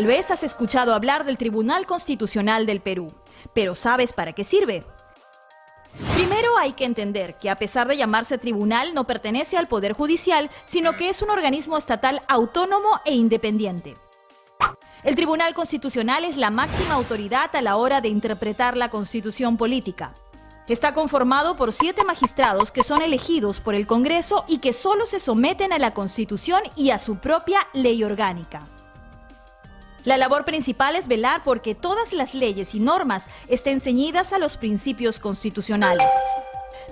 Tal vez has escuchado hablar del Tribunal Constitucional del Perú, pero ¿sabes para qué sirve? Primero hay que entender que a pesar de llamarse tribunal no pertenece al Poder Judicial, sino que es un organismo estatal autónomo e independiente. El Tribunal Constitucional es la máxima autoridad a la hora de interpretar la Constitución política. Está conformado por 7 magistrados que son elegidos por el Congreso y que solo se someten a la Constitución y a su propia ley orgánica. La labor principal es velar porque todas las leyes y normas estén ceñidas a los principios constitucionales.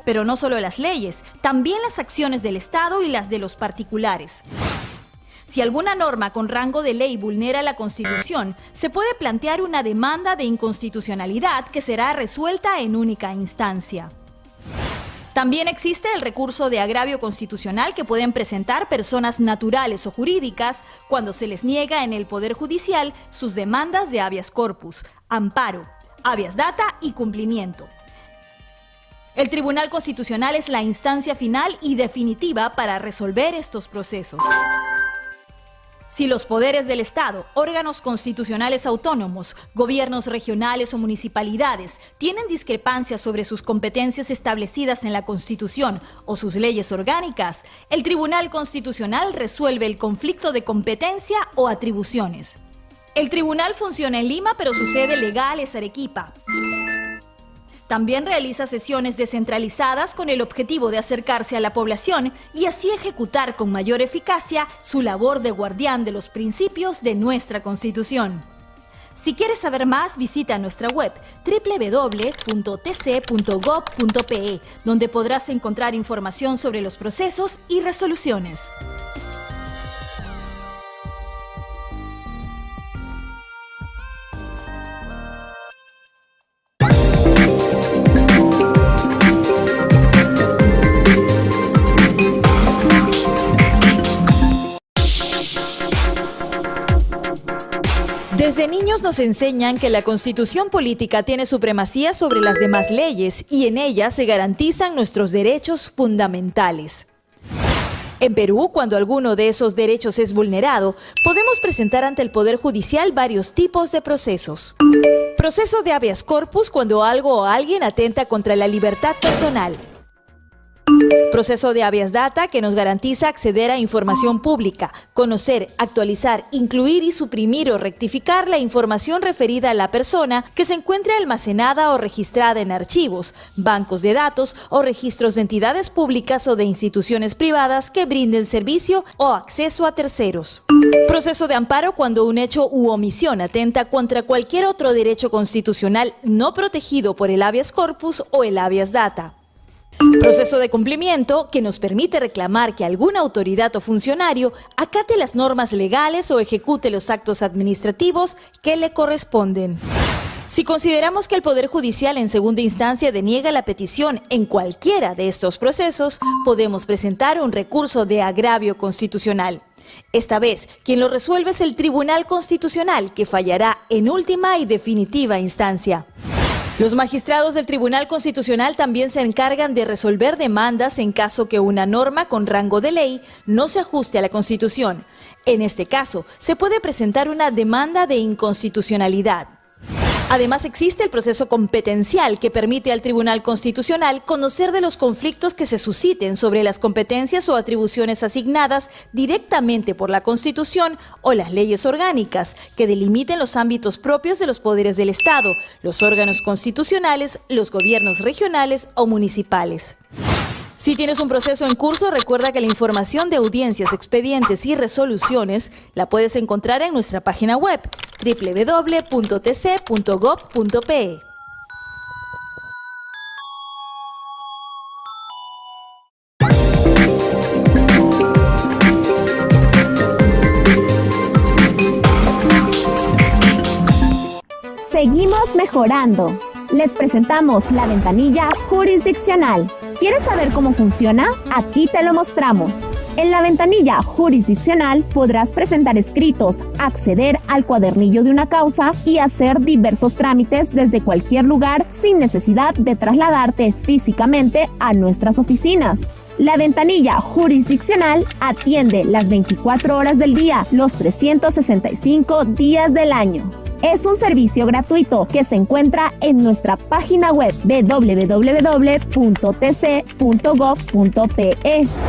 Pero no solo las leyes, también las acciones del Estado y las de los particulares. Si alguna norma con rango de ley vulnera la Constitución, se puede plantear una demanda de inconstitucionalidad que será resuelta en única instancia. También existe el recurso de agravio constitucional que pueden presentar personas naturales o jurídicas cuando se les niega en el Poder Judicial sus demandas de habeas corpus, amparo, habeas data y cumplimiento. El Tribunal Constitucional es la instancia final y definitiva para resolver estos procesos. Si los poderes del Estado, órganos constitucionales autónomos, gobiernos regionales o municipalidades tienen discrepancias sobre sus competencias establecidas en la Constitución o sus leyes orgánicas, el Tribunal Constitucional resuelve el conflicto de competencia o atribuciones. El tribunal funciona en Lima, pero su sede legal es Arequipa. También realiza sesiones descentralizadas con el objetivo de acercarse a la población y así ejecutar con mayor eficacia su labor de guardián de los principios de nuestra Constitución. Si quieres saber más, visita nuestra web www.tc.gov.pe, donde podrás encontrar información sobre los procesos y resoluciones. Desde niños nos enseñan que la Constitución política tiene supremacía sobre las demás leyes y en ella se garantizan nuestros derechos fundamentales. En Perú, cuando alguno de esos derechos es vulnerado, podemos presentar ante el Poder Judicial varios tipos de procesos. Proceso de habeas corpus cuando algo o alguien atenta contra la libertad personal. Proceso de habeas data que nos garantiza acceder a información pública, conocer, actualizar, incluir y suprimir o rectificar la información referida a la persona que se encuentre almacenada o registrada en archivos, bancos de datos o registros de entidades públicas o de instituciones privadas que brinden servicio o acceso a terceros. Proceso de amparo cuando un hecho u omisión atenta contra cualquier otro derecho constitucional no protegido por el habeas corpus o el habeas data. Proceso de cumplimiento que nos permite reclamar que alguna autoridad o funcionario acate las normas legales o ejecute los actos administrativos que le corresponden. Si consideramos que el Poder Judicial en segunda instancia deniega la petición en cualquiera de estos procesos, podemos presentar un recurso de agravio constitucional. Esta vez, quien lo resuelve es el Tribunal Constitucional, que fallará en última y definitiva instancia. Los magistrados del Tribunal Constitucional también se encargan de resolver demandas en caso que una norma con rango de ley no se ajuste a la Constitución. En este caso, se puede presentar una demanda de inconstitucionalidad. Además, existe el proceso competencial que permite al Tribunal Constitucional conocer de los conflictos que se susciten sobre las competencias o atribuciones asignadas directamente por la Constitución o las leyes orgánicas que delimiten los ámbitos propios de los poderes del Estado, los órganos constitucionales, los gobiernos regionales o municipales. Si tienes un proceso en curso, recuerda que la información de audiencias, expedientes y resoluciones la puedes encontrar en nuestra página web www.tc.gov.pe. Seguimos mejorando. Les presentamos la ventanilla jurisdiccional. ¿Quieres saber cómo funciona? Aquí te lo mostramos. En la ventanilla jurisdiccional podrás presentar escritos, acceder al cuadernillo de una causa y hacer diversos trámites desde cualquier lugar sin necesidad de trasladarte físicamente a nuestras oficinas. La ventanilla jurisdiccional atiende las 24 horas del día, los 365 días del año. Es un servicio gratuito que se encuentra en nuestra página web www.tc.gov.pe.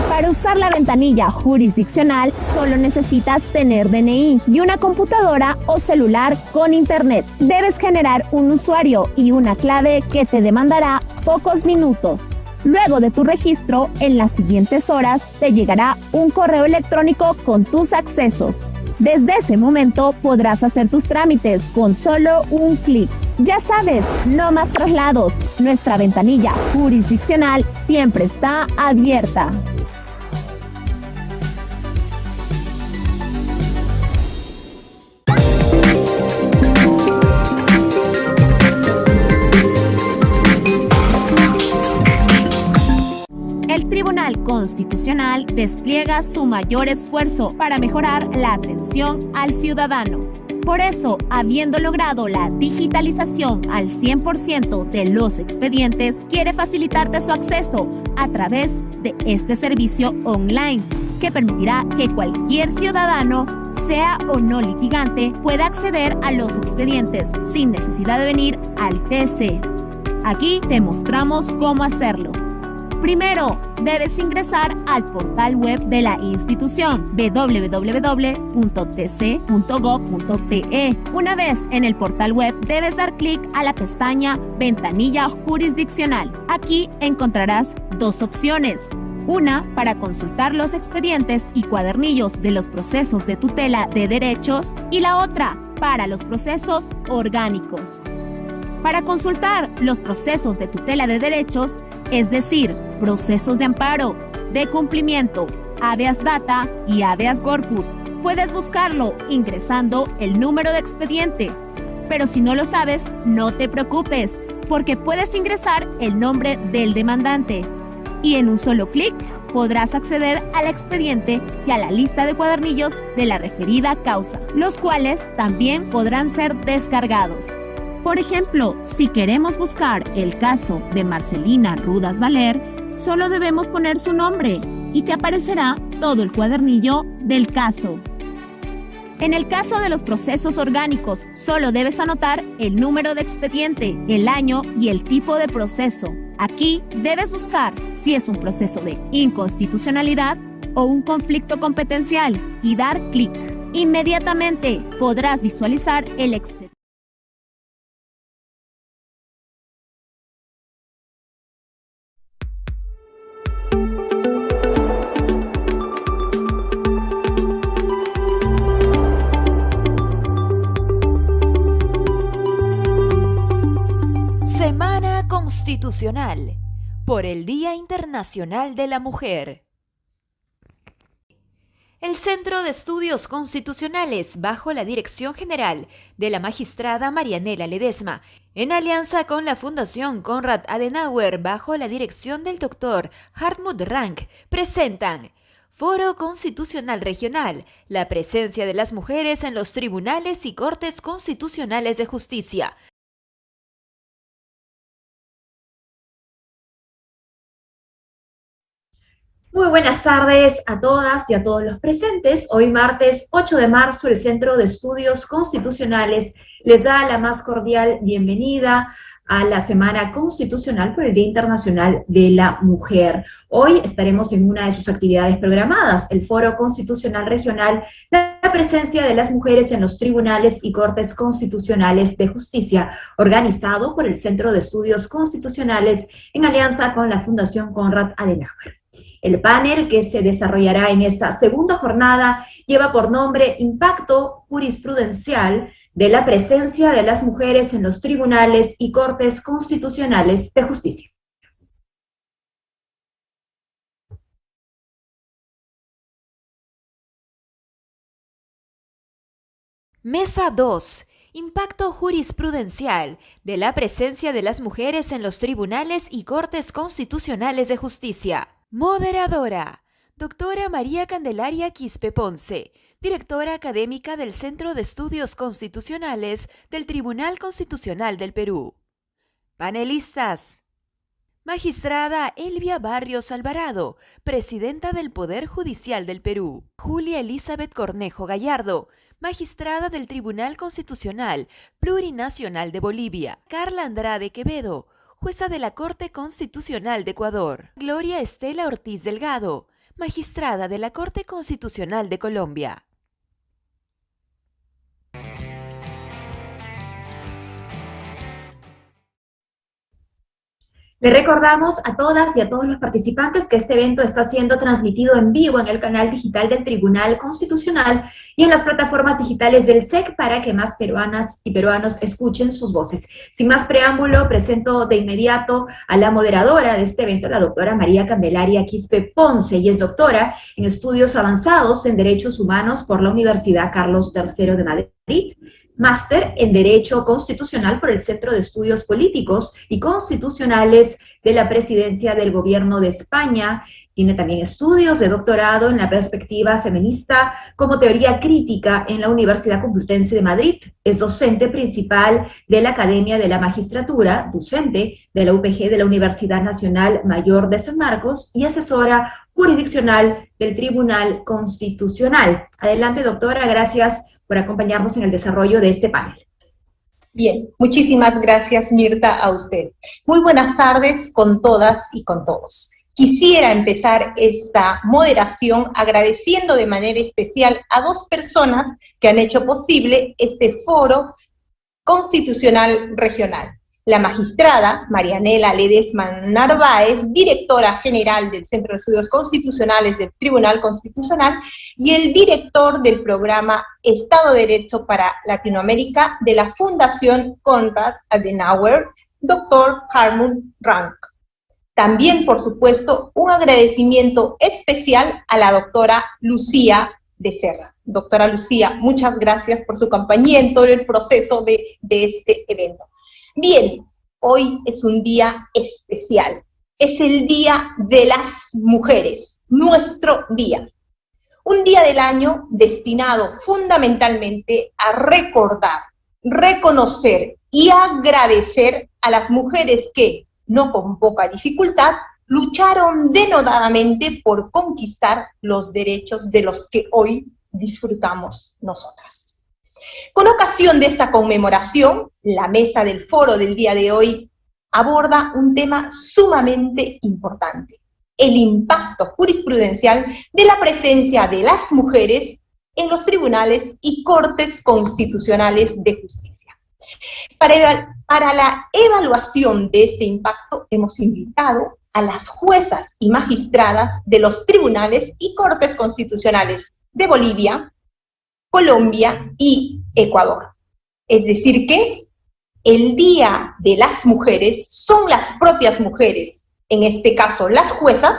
Para usar la ventanilla jurisdiccional solo necesitas tener DNI y una computadora o celular con internet. Debes generar un usuario y una clave que te demandará pocos minutos. Luego de tu registro, en las siguientes horas te llegará un correo electrónico con tus accesos. Desde ese momento podrás hacer tus trámites con solo un clic. Ya sabes, no más traslados. Nuestra ventanilla jurisdiccional siempre está abierta. El Tribunal Constitucional despliega su mayor esfuerzo para mejorar la atención al ciudadano. Por eso, habiendo logrado la digitalización al 100% de los expedientes, quiere facilitarte su acceso a través de este servicio online, que permitirá que cualquier ciudadano, sea o no litigante, pueda acceder a los expedientes sin necesidad de venir al TC. Aquí te mostramos cómo hacerlo. Primero, debes ingresar al portal web de la institución www.tc.gov.pe. Una vez en el portal web, debes dar clic a la pestaña Ventanilla Jurisdiccional. Aquí encontrarás dos opciones. Una para consultar los expedientes y cuadernillos de los procesos de tutela de derechos y la otra para los procesos orgánicos. Para consultar los procesos de tutela de derechos, es decir, procesos de amparo, de cumplimiento, habeas data y habeas corpus, puedes buscarlo ingresando el número de expediente. Pero si no lo sabes, no te preocupes, porque puedes ingresar el nombre del demandante. Y en un solo clic podrás acceder al expediente y a la lista de cuadernillos de la referida causa, los cuales también podrán ser descargados. Por ejemplo, si queremos buscar el caso de Marcelina Rudas Valer, solo debemos poner su nombre y te aparecerá todo el cuadernillo del caso. En el caso de los procesos orgánicos, solo debes anotar el número de expediente, el año y el tipo de proceso. Aquí debes buscar si es un proceso de inconstitucionalidad o un conflicto competencial y dar clic. Inmediatamente podrás visualizar el expediente. Semana Constitucional por el Día Internacional de la Mujer. El Centro de Estudios Constitucionales, bajo la dirección general de la magistrada Marianela Ledesma, en alianza con la Fundación Konrad Adenauer, bajo la dirección del doctor Hartmut Rank, presentan Foro Constitucional Regional, la presencia de las mujeres en los tribunales y cortes constitucionales de justicia. Muy buenas tardes a todas y a todos los presentes. Hoy martes 8 de marzo el Centro de Estudios Constitucionales les da la más cordial bienvenida a la Semana Constitucional por el Día Internacional de la Mujer. Hoy estaremos en una de sus actividades programadas, el Foro Constitucional Regional, la presencia de las mujeres en los tribunales y cortes constitucionales de justicia, organizado por el Centro de Estudios Constitucionales en alianza con la Fundación Konrad Adenauer. El panel que se desarrollará en esta segunda jornada lleva por nombre Impacto Jurisprudencial de la presencia de las mujeres en los tribunales y cortes constitucionales de justicia. Mesa 2. Impacto jurisprudencial de la presencia de las mujeres en los tribunales y cortes constitucionales de justicia. Moderadora, doctora María Candelaria Quispe Ponce, directora académica del Centro de Estudios Constitucionales del Tribunal Constitucional del Perú. Panelistas: Magistrada Elvia Barrios Alvarado, presidenta del Poder Judicial del Perú. Julia Elizabeth Cornejo Gallardo, magistrada del Tribunal Constitucional Plurinacional de Bolivia. Carla Andrade Quevedo, jueza de la Corte Constitucional de Ecuador. Gloria Estela Ortiz Delgado, magistrada de la Corte Constitucional de Colombia. Le recordamos a todas y a todos los participantes que este evento está siendo transmitido en vivo en el canal digital del Tribunal Constitucional y en las plataformas digitales del SEC para que más peruanas y peruanos escuchen sus voces. Sin más preámbulo, presento de inmediato a la moderadora de este evento, la doctora María Candelaria Quispe Ponce. Ella es doctora en estudios avanzados en Derechos Humanos por la Universidad Carlos III de Madrid, máster en Derecho Constitucional por el Centro de Estudios Políticos y Constitucionales de la Presidencia del Gobierno de España. Tiene también estudios de doctorado en la perspectiva feminista como teoría crítica en la Universidad Complutense de Madrid. Es docente principal de la Academia de la Magistratura, docente de la UPG de la Universidad Nacional Mayor de San Marcos y asesora jurisdiccional del Tribunal Constitucional. Adelante, doctora, gracias por acompañarnos en el desarrollo de este panel. Bien, muchísimas gracias, Mirta, a usted. Muy buenas tardes con todas y con todos. Quisiera empezar esta moderación agradeciendo de manera especial a dos personas que han hecho posible este foro constitucional regional. La magistrada Marianela Ledesma Narváez, directora general del Centro de Estudios Constitucionales del Tribunal Constitucional, y el director del programa Estado de Derecho para Latinoamérica de la Fundación Konrad Adenauer, doctor Hartmut Rank. También, por supuesto, un agradecimiento especial a la doctora Lucía Becerra. Doctora Lucía, muchas gracias por su compañía en todo el proceso de este evento. Bien, hoy es un día especial, es el Día de las Mujeres, nuestro día. Un día del año destinado fundamentalmente a recordar, reconocer y agradecer a las mujeres que, no con poca dificultad, lucharon denodadamente por conquistar los derechos de los que hoy disfrutamos nosotras. Con ocasión de esta conmemoración, la mesa del foro del día de hoy aborda un tema sumamente importante: el impacto jurisprudencial de la presencia de las mujeres en los tribunales y cortes constitucionales de justicia. Para la evaluación de este impacto hemos invitado a las juezas y magistradas de los tribunales y cortes constitucionales de Bolivia, Colombia y Ecuador. Es decir que el Día de las Mujeres son las propias mujeres, en este caso las juezas,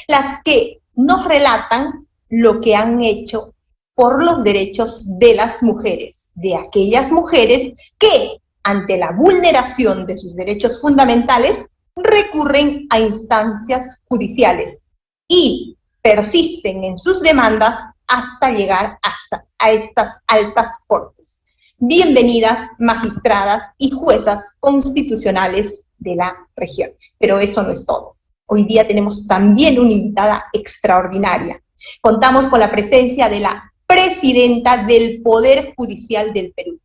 las que nos relatan lo que han hecho por los derechos de las mujeres, de aquellas mujeres que, ante la vulneración de sus derechos fundamentales, recurren a instancias judiciales y persisten en sus demandas hasta llegar a estas altas cortes. Bienvenidas, magistradas y juezas constitucionales de la región. Pero eso no es todo. Hoy día tenemos también una invitada extraordinaria. Contamos con la presencia de la presidenta del Poder Judicial del Perú,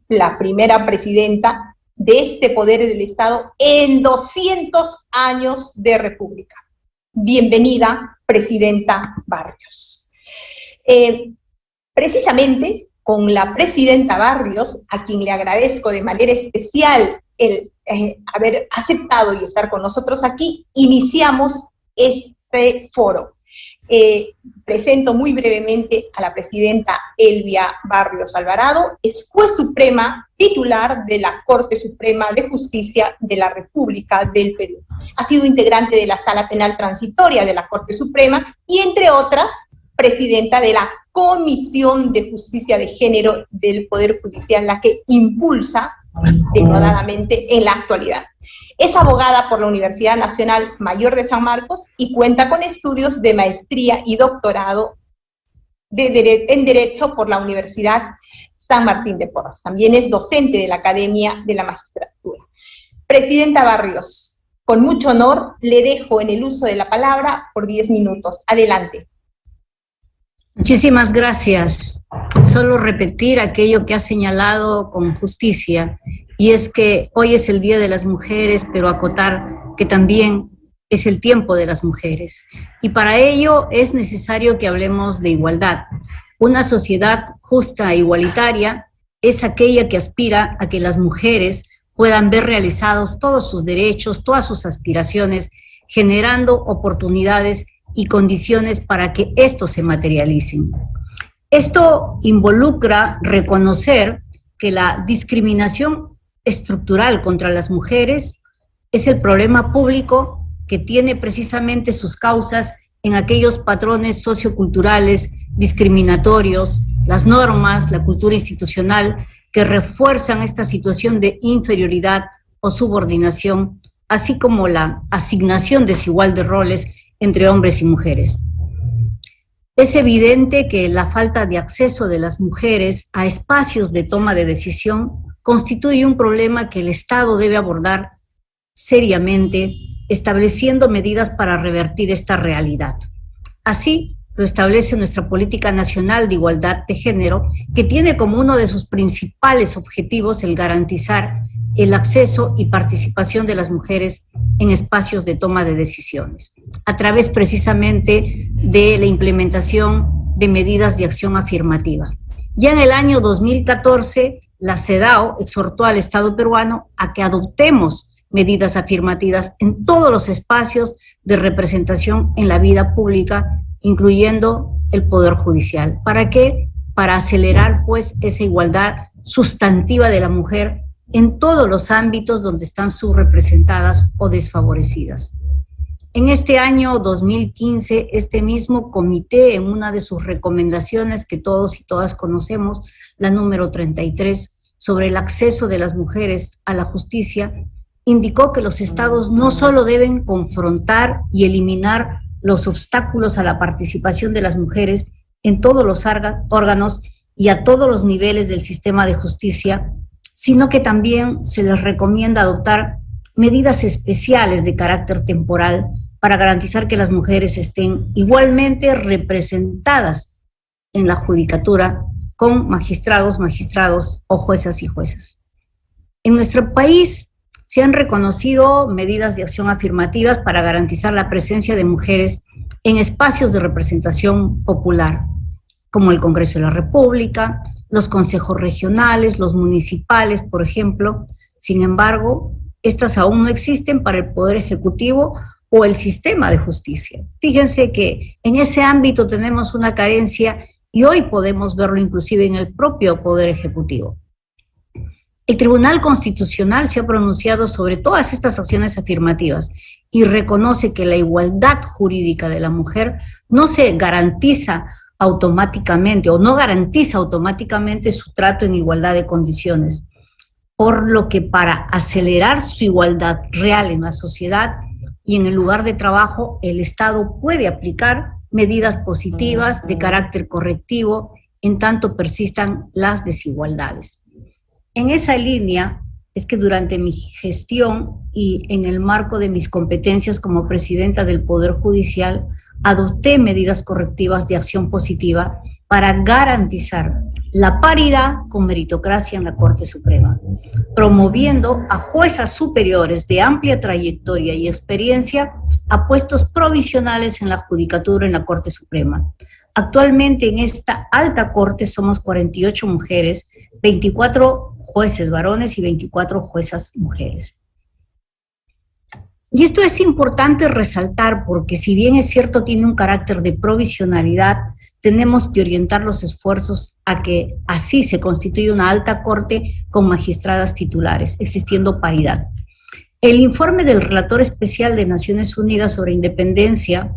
la primera presidenta de este poder del Estado en 200 años de república. Bienvenida, presidenta Barrios. Precisamente con la presidenta Barrios, a quien le agradezco de manera especial el haber aceptado y estar con nosotros aquí, iniciamos este foro. Presento muy brevemente a la presidenta Elvia Barrios Alvarado. Es juez suprema titular de la Corte Suprema de Justicia de la República del Perú. Ha sido integrante de la Sala Penal Transitoria de la Corte Suprema y, entre otras, presidenta de la Comisión de Justicia de Género del Poder Judicial, la que impulsa denodadamente en la actualidad. Es abogada por la Universidad Nacional Mayor de San Marcos y cuenta con estudios de maestría y doctorado en Derecho por la Universidad San Martín de Porres. También es docente de la Academia de la Magistratura. Presidenta Barrios, Con mucho honor, le dejo en el uso de la palabra por 10 minutos. Adelante. Muchísimas gracias. Solo repetir aquello que ha señalado con justicia, y es que hoy es el Día de las Mujeres, pero acotar que también es el tiempo de las mujeres. Y para ello es necesario que hablemos de igualdad. Una sociedad justa e igualitaria es aquella que aspira a que las mujeres puedan ver realizados todos sus derechos, todas sus aspiraciones, generando oportunidades y condiciones para que estos se materialicen. Esto involucra reconocer que la discriminación estructural contra las mujeres es el problema público que tiene precisamente sus causas en aquellos patrones socioculturales discriminatorios, las normas, la cultura institucional que refuerzan esta situación de inferioridad o subordinación, así como la asignación desigual de roles entre hombres y mujeres. Es evidente que la falta de acceso de las mujeres a espacios de toma de decisión constituye un problema que el Estado debe abordar seriamente, estableciendo medidas para revertir esta realidad. Así lo establece nuestra Política Nacional de Igualdad de Género, que tiene como uno de sus principales objetivos el garantizar el acceso y participación de las mujeres en espacios de toma de decisiones, a través precisamente de la implementación de medidas de acción afirmativa. Ya en el año 2014, la CEDAW exhortó al Estado peruano a que adoptemos medidas afirmativas en todos los espacios de representación en la vida pública, incluyendo el Poder Judicial. ¿Para qué? Para acelerar, pues, esa igualdad sustantiva de la mujer en todos los ámbitos donde están subrepresentadas o desfavorecidas. En este año 2015, este mismo comité, en una de sus recomendaciones que todos y todas conocemos, la número 33, sobre el acceso de las mujeres a la justicia, indicó que los estados no solo deben confrontar y eliminar los obstáculos a la participación de las mujeres en todos los órganos y a todos los niveles del sistema de justicia, sino que también se les recomienda adoptar medidas especiales de carácter temporal para garantizar que las mujeres estén igualmente representadas en la judicatura con magistrados o juezas y juezas. En nuestro país se han reconocido medidas de acción afirmativas para garantizar la presencia de mujeres en espacios de representación popular, como el Congreso de la República, los consejos regionales, los municipales, por ejemplo. Sin embargo, estas aún no existen para el Poder Ejecutivo o el sistema de justicia. Fíjense que en ese ámbito tenemos una carencia y hoy podemos verlo inclusive en el propio Poder Ejecutivo. El Tribunal Constitucional se ha pronunciado sobre todas estas acciones afirmativas y reconoce que la igualdad jurídica de la mujer no se garantiza automáticamente o no garantiza automáticamente su trato en igualdad de condiciones, por lo que para acelerar su igualdad real en la sociedad y en el lugar de trabajo, el Estado puede aplicar medidas positivas de carácter correctivo en tanto persistan las desigualdades. En esa línea es que durante mi gestión y en el marco de mis competencias como presidenta del Poder Judicial, adopté medidas correctivas de acción positiva para garantizar la paridad con meritocracia en la Corte Suprema, promoviendo a juezas superiores de amplia trayectoria y experiencia a puestos provisionales en la judicatura en la Corte Suprema. Actualmente en esta alta corte somos 48 mujeres, 24 jueces varones y 24 juezas mujeres. Y esto es importante resaltar porque si bien es cierto tiene un carácter de provisionalidad, tenemos que orientar los esfuerzos a que así se constituya una alta corte con magistradas titulares, existiendo paridad. El informe del Relator Especial de Naciones Unidas sobre independencia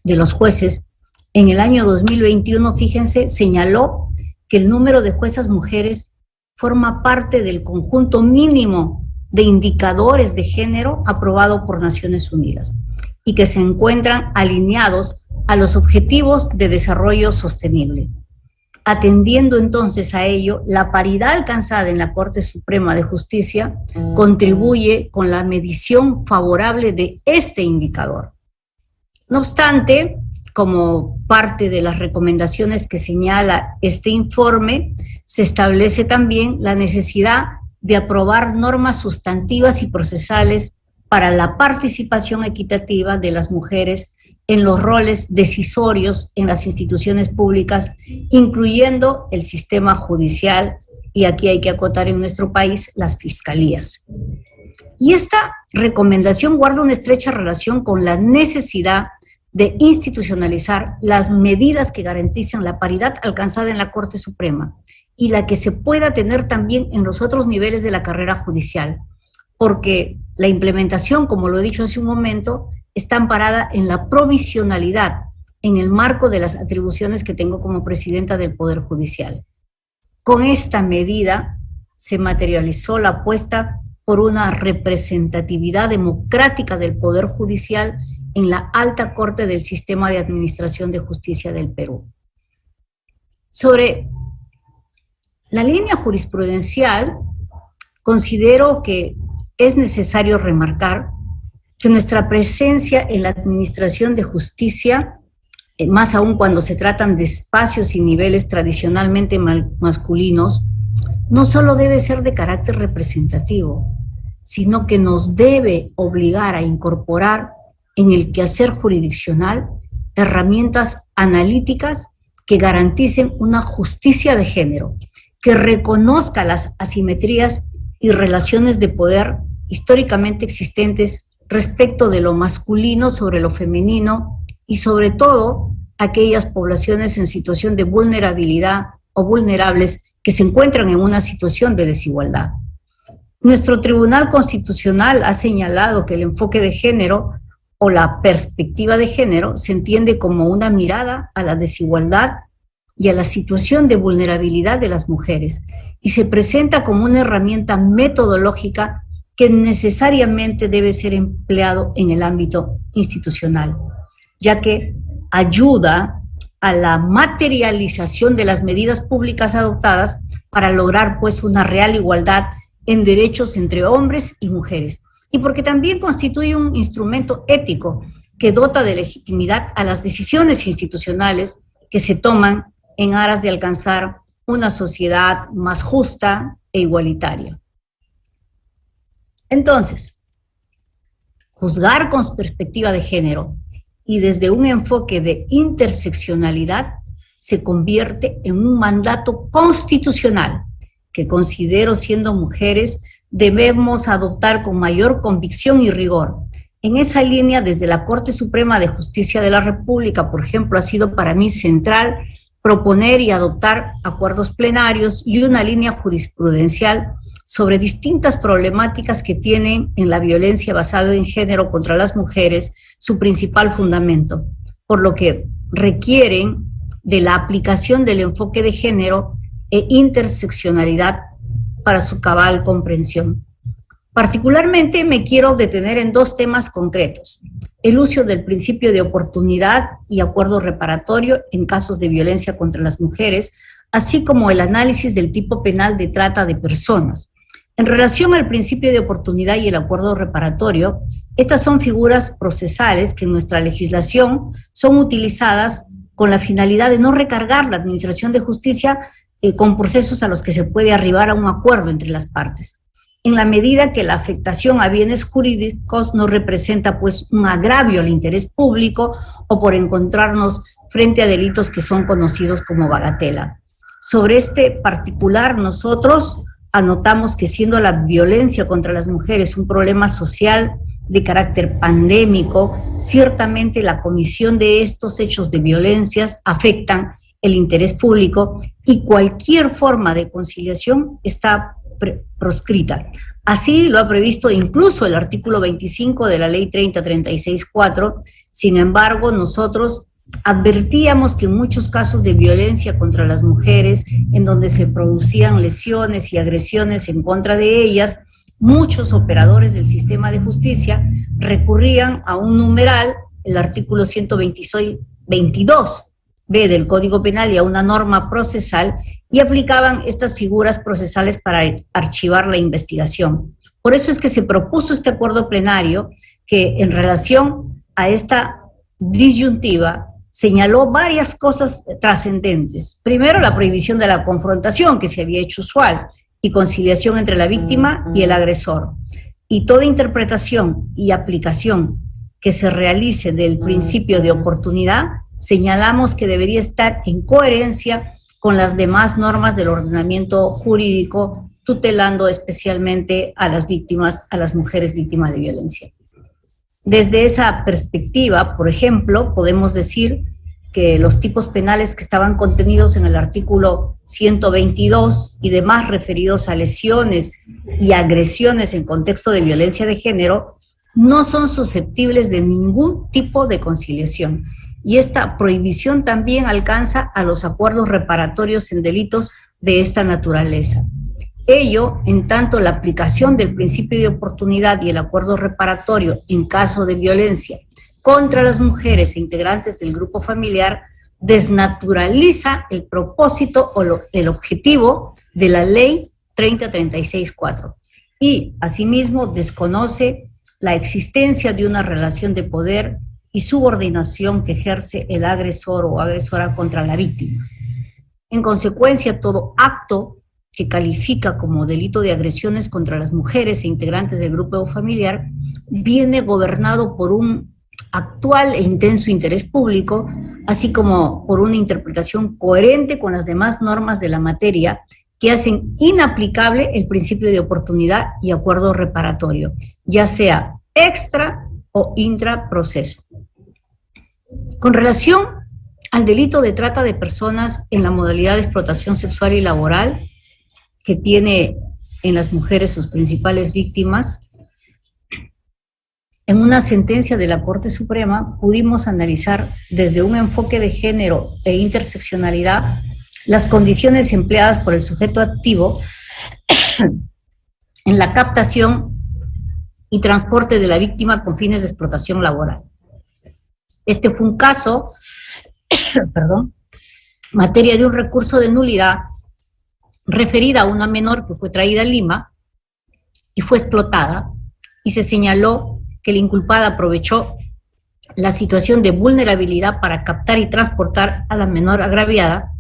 de los jueces en el año 2021, fíjense, señaló que el número de juezas mujeres forma parte del conjunto mínimo de indicadores de género aprobado por Naciones Unidas y que se encuentran alineados a los objetivos de desarrollo sostenible. Atendiendo entonces a ello, la paridad alcanzada en la Corte Suprema de Justicia contribuye con la medición favorable de este indicador. No obstante, como parte de las recomendaciones que señala este informe, se establece también la necesidad de aprobar normas sustantivas y procesales para la participación equitativa de las mujeres en los roles decisorios en las instituciones públicas, incluyendo el sistema judicial, y aquí hay que acotar en nuestro país las fiscalías. Y esta recomendación guarda una estrecha relación con la necesidad de institucionalizar las medidas que garanticen la paridad alcanzada en la Corte Suprema y la que se pueda tener también en los otros niveles de la carrera judicial, porque la implementación, como lo he dicho hace un momento, está amparada en la provisionalidad, en el marco de las atribuciones que tengo como presidenta del Poder Judicial. Con esta medida se materializó la apuesta por una representatividad democrática del Poder Judicial en la alta corte del sistema de administración de justicia del Perú. Sobre la línea jurisprudencial, considero que es necesario remarcar que nuestra presencia en la administración de justicia, más aún cuando se tratan de espacios y niveles tradicionalmente masculinos, no solo debe ser de carácter representativo, sino que nos debe obligar a incorporar en el quehacer jurisdiccional herramientas analíticas que garanticen una justicia de género, que reconozca las asimetrías y relaciones de poder históricamente existentes respecto de lo masculino sobre lo femenino y sobre todo aquellas poblaciones en situación de vulnerabilidad o vulnerables que se encuentran en una situación de desigualdad. Nuestro Tribunal Constitucional ha señalado que el enfoque de género o la perspectiva de género se entiende como una mirada a la desigualdad y a la situación de vulnerabilidad de las mujeres y se presenta como una herramienta metodológica que necesariamente debe ser empleado en el ámbito institucional, ya que ayuda a la materialización de las medidas públicas adoptadas para lograr pues una real igualdad en derechos entre hombres y mujeres, y porque también constituye un instrumento ético que dota de legitimidad a las decisiones institucionales que se toman en aras de alcanzar una sociedad más justa e igualitaria. Entonces, juzgar con perspectiva de género y desde un enfoque de interseccionalidad se convierte en un mandato constitucional que considero, siendo mujeres, debemos adoptar con mayor convicción y rigor. En esa línea, desde la Corte Suprema de Justicia de la República, por ejemplo, ha sido para mí central proponer y adoptar acuerdos plenarios y una línea jurisprudencial sobre distintas problemáticas que tienen en la violencia basada en género contra las mujeres su principal fundamento, por lo que requieren de la aplicación del enfoque de género e interseccionalidad para su cabal comprensión. Particularmente me quiero detener en dos temas concretos: el uso del principio de oportunidad y acuerdo reparatorio en casos de violencia contra las mujeres, así como el análisis del tipo penal de trata de personas. En relación al principio de oportunidad y el acuerdo reparatorio, estas son figuras procesales que en nuestra legislación son utilizadas con la finalidad de no recargar la administración de justicia con procesos a los que se puede arribar a un acuerdo entre las partes, en la medida que la afectación a bienes jurídicos no representa pues un agravio al interés público o por encontrarnos frente a delitos que son conocidos como bagatela. Sobre este particular, nosotros anotamos que siendo la violencia contra las mujeres un problema social de carácter pandémico, ciertamente la comisión de estos hechos de violencias afectan el interés público y cualquier forma de conciliación está proscrita. Así lo ha previsto incluso el artículo 25 de la Ley 3036-4. Sin embargo, nosotros advertíamos que en muchos casos de violencia contra las mujeres, en donde se producían lesiones y agresiones en contra de ellas, muchos operadores del sistema de justicia recurrían a un numeral, el artículo 122, B del Código Penal y a una norma procesal, y aplicaban estas figuras procesales para archivar la investigación. Por eso es que se propuso este acuerdo plenario que, en relación a esta disyuntiva, señaló varias cosas trascendentes. Primero, la prohibición de la confrontación, que se había hecho usual, y conciliación entre la víctima y el agresor. Y toda interpretación y aplicación que se realice del principio de oportunidad, señalamos que debería estar en coherencia con las demás normas del ordenamiento jurídico, tutelando especialmente a las víctimas, a las mujeres víctimas de violencia. Desde esa perspectiva, por ejemplo, podemos decir que los tipos penales que estaban contenidos en el artículo 122 y demás referidos a lesiones y agresiones en contexto de violencia de género no son susceptibles de ningún tipo de conciliación. Y esta prohibición también alcanza a los acuerdos reparatorios en delitos de esta naturaleza. Ello, en tanto la aplicación del principio de oportunidad y el acuerdo reparatorio en caso de violencia contra las mujeres e integrantes del grupo familiar desnaturaliza el propósito o el objetivo de la Ley 3036-4 y, asimismo, desconoce la existencia de una relación de poder y subordinación que ejerce el agresor o agresora contra la víctima. En consecuencia, todo acto que califica como delito de agresiones contra las mujeres e integrantes del grupo familiar viene gobernado por un actual e intenso interés público, así como por una interpretación coherente con las demás normas de la materia que hacen inaplicable el principio de oportunidad y acuerdo reparatorio, ya sea extra o intraproceso. Con relación al delito de trata de personas en la modalidad de explotación sexual y laboral, que tiene en las mujeres sus principales víctimas, en una sentencia de la Corte Suprema pudimos analizar desde un enfoque de género e interseccionalidad las condiciones empleadas por el sujeto activo en la captación y transporte de la víctima con fines de explotación laboral. Este fue un caso, materia de un recurso de nulidad referida a una menor que fue traída a Lima y fue explotada, y se señaló que la inculpada aprovechó la situación de vulnerabilidad para captar y transportar a la menor agraviada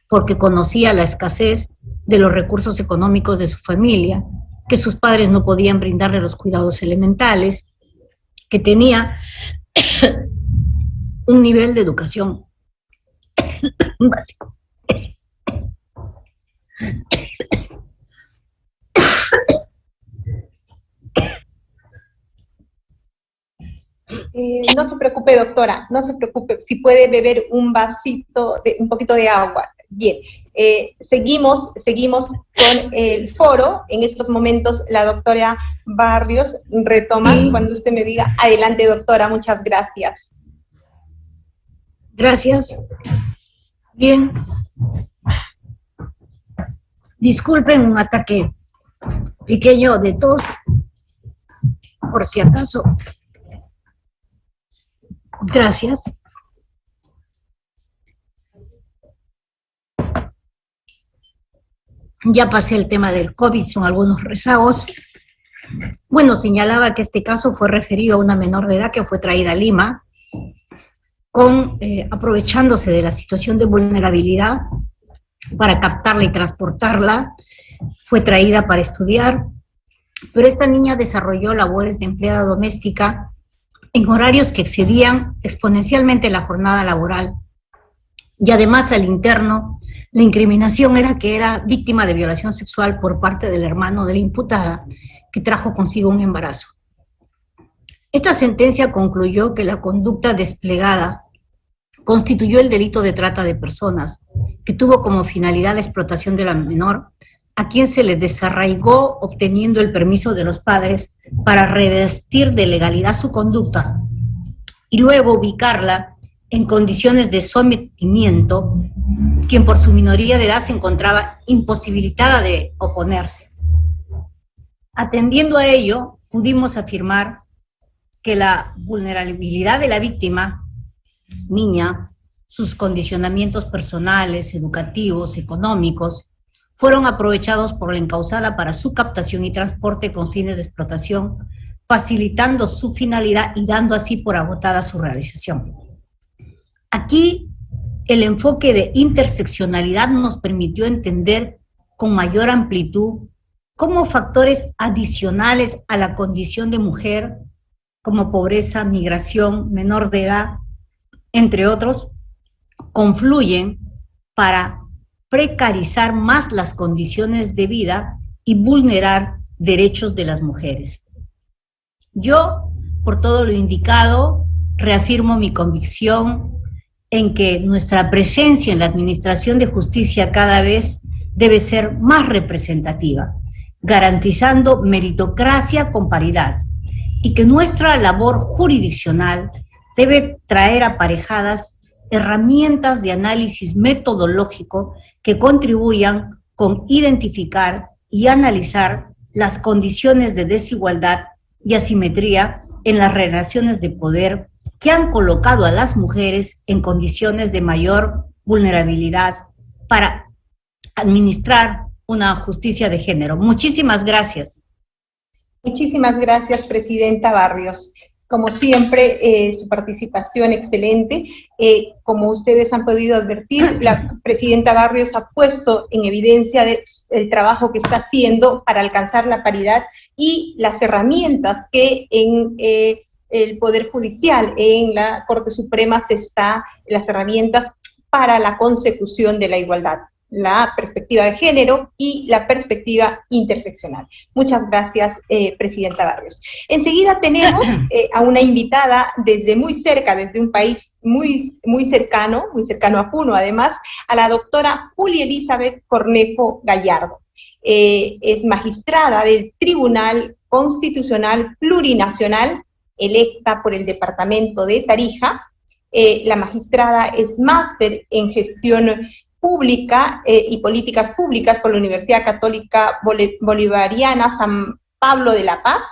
porque conocía la escasez de los recursos económicos de su familia, que sus padres no podían brindarle los cuidados elementales, que tenía un nivel de educación básico. No se preocupe, doctora, no se preocupe, si puede beber un vasito, un poquito de agua. Bien, seguimos con el foro. En estos momentos la doctora Barrios retoma cuando usted me diga. Adelante, doctora, muchas gracias. Gracias. Bien. Disculpen un ataque pequeño de tos, por si acaso. Gracias. Ya pasé el tema del COVID, son algunos rezagos. Bueno, señalaba que este caso fue referido a una menor de edad que fue traída a Lima, aprovechándose de la situación de vulnerabilidad para captarla y transportarla. Fue traída para estudiar, pero esta niña desarrolló labores de empleada doméstica en horarios que excedían exponencialmente la jornada laboral. Y además, al interno, la incriminación era que era víctima de violación sexual por parte del hermano de la imputada, que trajo consigo un embarazo. Esta sentencia concluyó que la conducta desplegada constituyó el delito de trata de personas, que tuvo como finalidad la explotación de la menor, a quien se le desarraigó obteniendo el permiso de los padres para revestir de legalidad su conducta y luego ubicarla en condiciones de sometimiento, quien por su minoría de edad se encontraba imposibilitada de oponerse. Atendiendo a ello, pudimos afirmar que la vulnerabilidad de la víctima, niña, sus condicionamientos personales, educativos, económicos, fueron aprovechados por la encausada para su captación y transporte con fines de explotación, facilitando su finalidad y dando así por agotada su realización. Aquí, el enfoque de interseccionalidad nos permitió entender con mayor amplitud cómo factores adicionales a la condición de mujer, como pobreza, migración, menor de edad, entre otros, confluyen para precarizar más las condiciones de vida y vulnerar derechos de las mujeres. Yo, por todo lo indicado, reafirmo mi convicción en que nuestra presencia en la Administración de Justicia cada vez debe ser más representativa, garantizando meritocracia con paridad, y que nuestra labor jurisdiccional debe traer aparejadas herramientas de análisis metodológico que contribuyan con identificar y analizar las condiciones de desigualdad y asimetría en las relaciones de poder que han colocado a las mujeres en condiciones de mayor vulnerabilidad para administrar una justicia de género. Muchísimas gracias. Muchísimas gracias, Presidenta Barrios. Como siempre, su participación excelente. Como ustedes han podido advertir, la Presidenta Barrios ha puesto en evidencia el trabajo que está haciendo para alcanzar la paridad y las herramientas que en el Poder Judicial, en la Corte Suprema, las herramientas para la consecución de la igualdad, la perspectiva de género y la perspectiva interseccional. Muchas gracias, Presidenta Barrios. Enseguida tenemos a una invitada desde muy cerca, desde un país muy cercano a Puno, además, a la doctora Julia Elizabeth Cornejo Gallardo. Es magistrada del Tribunal Constitucional Plurinacional, electa por el departamento de Tarija. La magistrada es máster en gestión pública y políticas públicas por la Universidad Católica Bolivariana San Pablo de la Paz,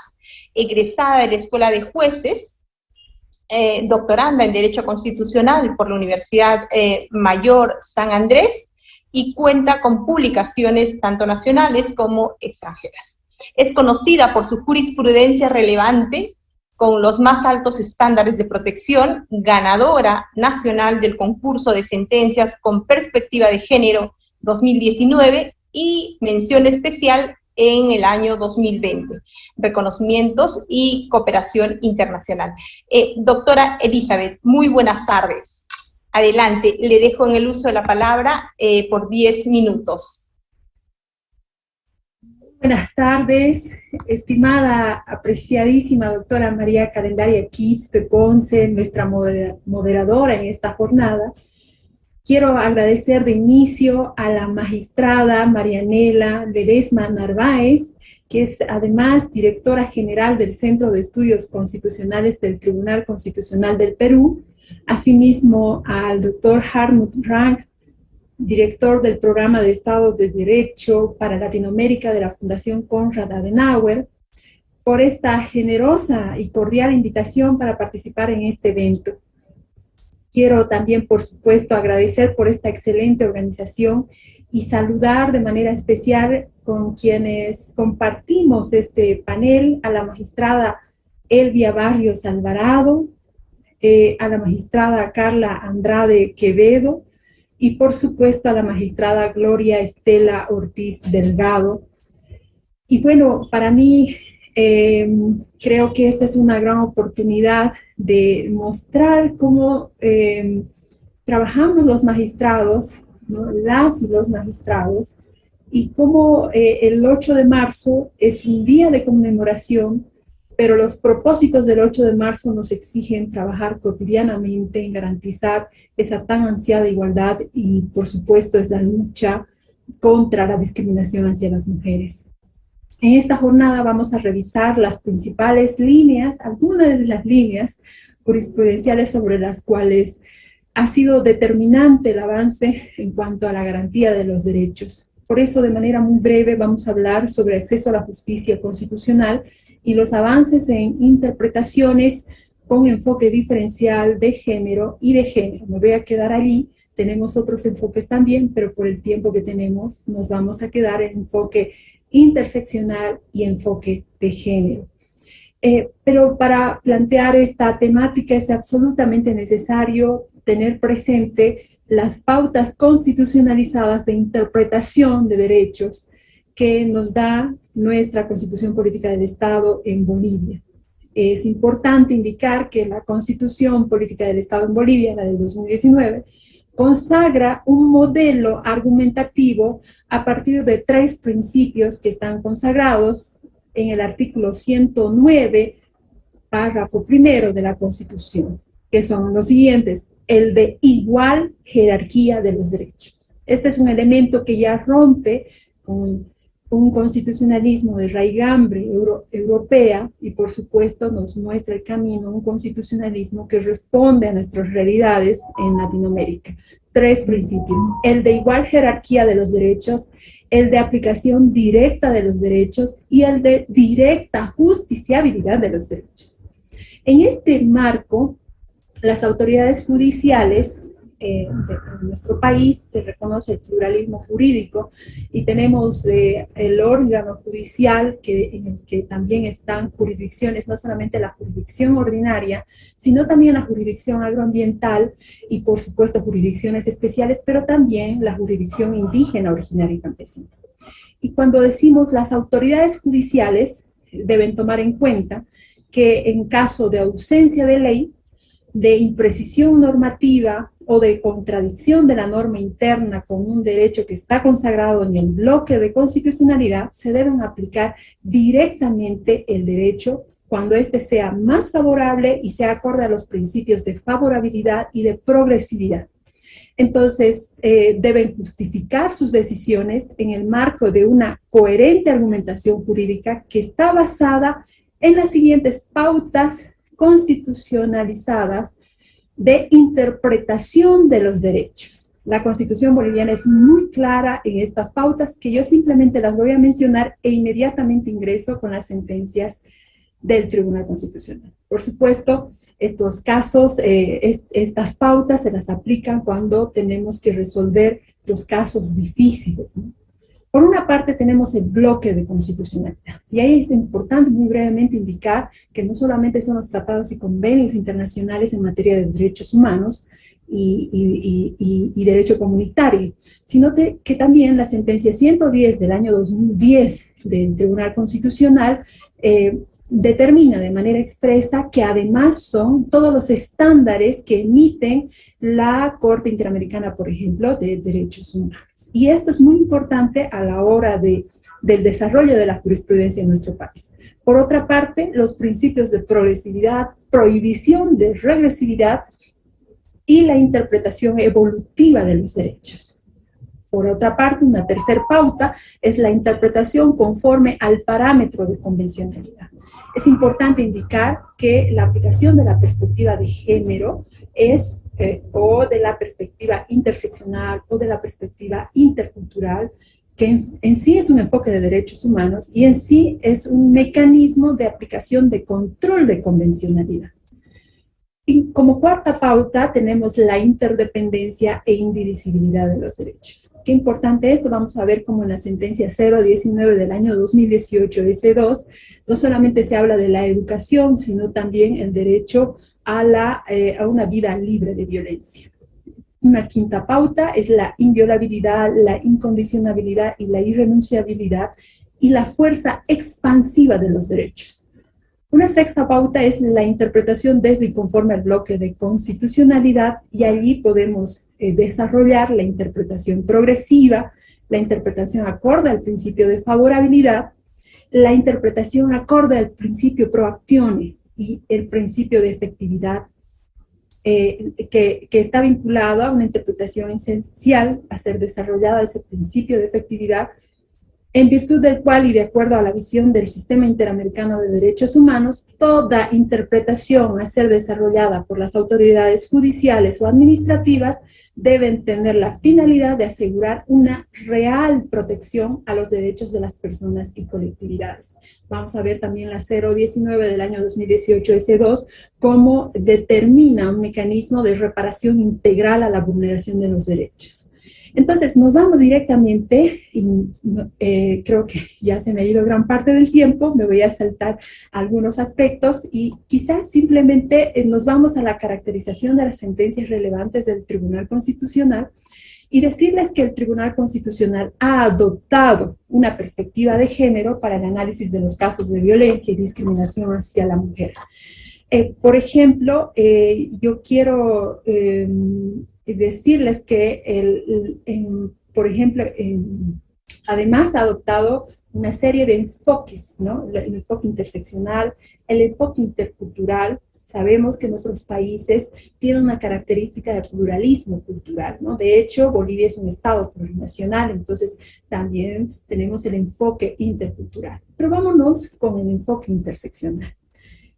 egresada de la Escuela de Jueces, doctoranda en Derecho Constitucional por la Universidad Mayor San Andrés, y cuenta con publicaciones tanto nacionales como extranjeras. Es conocida por su jurisprudencia relevante con los más altos estándares de protección, ganadora nacional del concurso de sentencias con perspectiva de género 2019 y mención especial en el año 2020, reconocimientos y cooperación internacional. Doctora Elizabeth, muy buenas tardes. Adelante, le dejo en el uso de la palabra por 10 minutos. Buenas tardes, estimada, apreciadísima doctora María Calendaria Quispe Ponce, nuestra moderadora en esta jornada. Quiero agradecer de inicio a la magistrada Marianela Ledesma Narváez, que es además directora general del Centro de Estudios Constitucionales del Tribunal Constitucional del Perú, asimismo al doctor Hartmut Rank, director del Programa de Estado de Derecho para Latinoamérica de la Fundación Konrad Adenauer, por esta generosa y cordial invitación para participar en este evento. Quiero también, por supuesto, agradecer por esta excelente organización y saludar de manera especial con quienes compartimos este panel, a la magistrada Elvia Barrios Alvarado, a la magistrada Carla Andrade Quevedo, y por supuesto a la magistrada Gloria Estela Ortiz Delgado. Y bueno, para mí creo que esta es una gran oportunidad de mostrar cómo trabajamos los magistrados, ¿no? Las y los magistrados, y cómo el 8 de marzo es un día de conmemoración, pero los propósitos del 8 de marzo nos exigen trabajar cotidianamente en garantizar esa tan ansiada igualdad y, por supuesto, es la lucha contra la discriminación hacia las mujeres. En esta jornada vamos a revisar las principales líneas, algunas de las líneas jurisprudenciales sobre las cuales ha sido determinante el avance en cuanto a la garantía de los derechos. Por eso, de manera muy breve, vamos a hablar sobre acceso a la justicia constitucional y los avances en interpretaciones con enfoque diferencial de género y de género. Me voy a quedar allí. Tenemos otros enfoques también, pero por el tiempo que tenemos nos vamos a quedar en enfoque interseccional y enfoque de género. Pero para plantear esta temática es absolutamente necesario tener presente las pautas constitucionalizadas de interpretación de derechos que nos da nuestra Constitución Política del Estado en Bolivia. Es importante indicar que la Constitución Política del Estado en Bolivia, la del 2019, consagra un modelo argumentativo a partir de 3 principios que están consagrados en el artículo 109, párrafo primero de la Constitución, que son los siguientes: el de igual jerarquía de los derechos. Este es un elemento que ya rompe con un constitucionalismo de raigambre europea y por supuesto nos muestra el camino, un constitucionalismo que responde a nuestras realidades en Latinoamérica. 3 principios: el de igual jerarquía de los derechos, el de aplicación directa de los derechos y el de directa justiciabilidad de los derechos. En este marco, las autoridades judiciales de nuestro país se reconoce el pluralismo jurídico y tenemos el órgano judicial en el que también están jurisdicciones, no solamente la jurisdicción ordinaria, sino también la jurisdicción agroambiental y por supuesto jurisdicciones especiales, pero también la jurisdicción indígena, originaria y campesina. Y cuando decimos las autoridades judiciales deben tomar en cuenta que en caso de ausencia de ley, de imprecisión normativa o de contradicción de la norma interna con un derecho que está consagrado en el bloque de constitucionalidad, se deben aplicar directamente el derecho cuando éste sea más favorable y sea acorde a los principios de favorabilidad y de progresividad. Entonces, deben justificar sus decisiones en el marco de una coherente argumentación jurídica que está basada en las siguientes pautas constitucionalizadas de interpretación de los derechos. La Constitución boliviana es muy clara en estas pautas que yo simplemente las voy a mencionar e inmediatamente ingreso con las sentencias del Tribunal Constitucional. Por supuesto, estos casos, estas pautas se las aplican cuando tenemos que resolver los casos difíciles, ¿no? Por una parte tenemos el bloque de constitucionalidad, y ahí es importante muy brevemente indicar que no solamente son los tratados y convenios internacionales en materia de derechos humanos y derecho comunitario, sino que también la sentencia 110 del año 2010 del Tribunal Constitucional determina de manera expresa que además son todos los estándares que emiten la Corte Interamericana, por ejemplo, de Derechos Humanos. Y esto es muy importante a la hora del desarrollo de la jurisprudencia en nuestro país. Por otra parte, los principios de progresividad, prohibición de regresividad y la interpretación evolutiva de los derechos. Por otra parte, una tercera pauta es la interpretación conforme al parámetro de convencionalidad. Es importante indicar que la aplicación de la perspectiva de género es, o de la perspectiva interseccional o de la perspectiva intercultural, que en sí es un enfoque de derechos humanos y en sí es un mecanismo de aplicación de control de convencionalidad. Y como cuarta pauta tenemos la interdependencia e indivisibilidad de los derechos. Qué importante esto, vamos a ver cómo en la sentencia 019 del año 2018, S2, no solamente se habla de la educación, sino también el derecho a una vida libre de violencia. Una quinta pauta es la inviolabilidad, la incondicionabilidad y la irrenunciabilidad y la fuerza expansiva de los derechos. Una sexta pauta es la interpretación desde y conforme al bloque de constitucionalidad, y allí podemos desarrollar la interpretación progresiva, la interpretación acorde al principio de favorabilidad, la interpretación acorde al principio pro actione y el principio de efectividad, que está vinculado a una interpretación esencial a ser desarrollada ese principio de efectividad, en virtud del cual y de acuerdo a la visión del Sistema Interamericano de Derechos Humanos, toda interpretación a ser desarrollada por las autoridades judiciales o administrativas deben tener la finalidad de asegurar una real protección a los derechos de las personas y colectividades. Vamos a ver también la 019 del año 2018, S2, cómo determina un mecanismo de reparación integral a la vulneración de los derechos. Entonces, nos vamos directamente, y creo que ya se me ha ido gran parte del tiempo, me voy a saltar algunos aspectos y quizás simplemente nos vamos a la caracterización de las sentencias relevantes del Tribunal Constitucional y decirles que el Tribunal Constitucional ha adoptado una perspectiva de género para el análisis de los casos de violencia y discriminación hacia la mujer. Por ejemplo, yo quiero decirles que, por ejemplo, además ha adoptado una serie de enfoques, ¿no? El enfoque interseccional, el enfoque intercultural. Sabemos que nuestros países tienen una característica de pluralismo cultural, ¿no? De hecho, Bolivia es un estado plurinacional, entonces también tenemos el enfoque intercultural. Pero vámonos con el enfoque interseccional.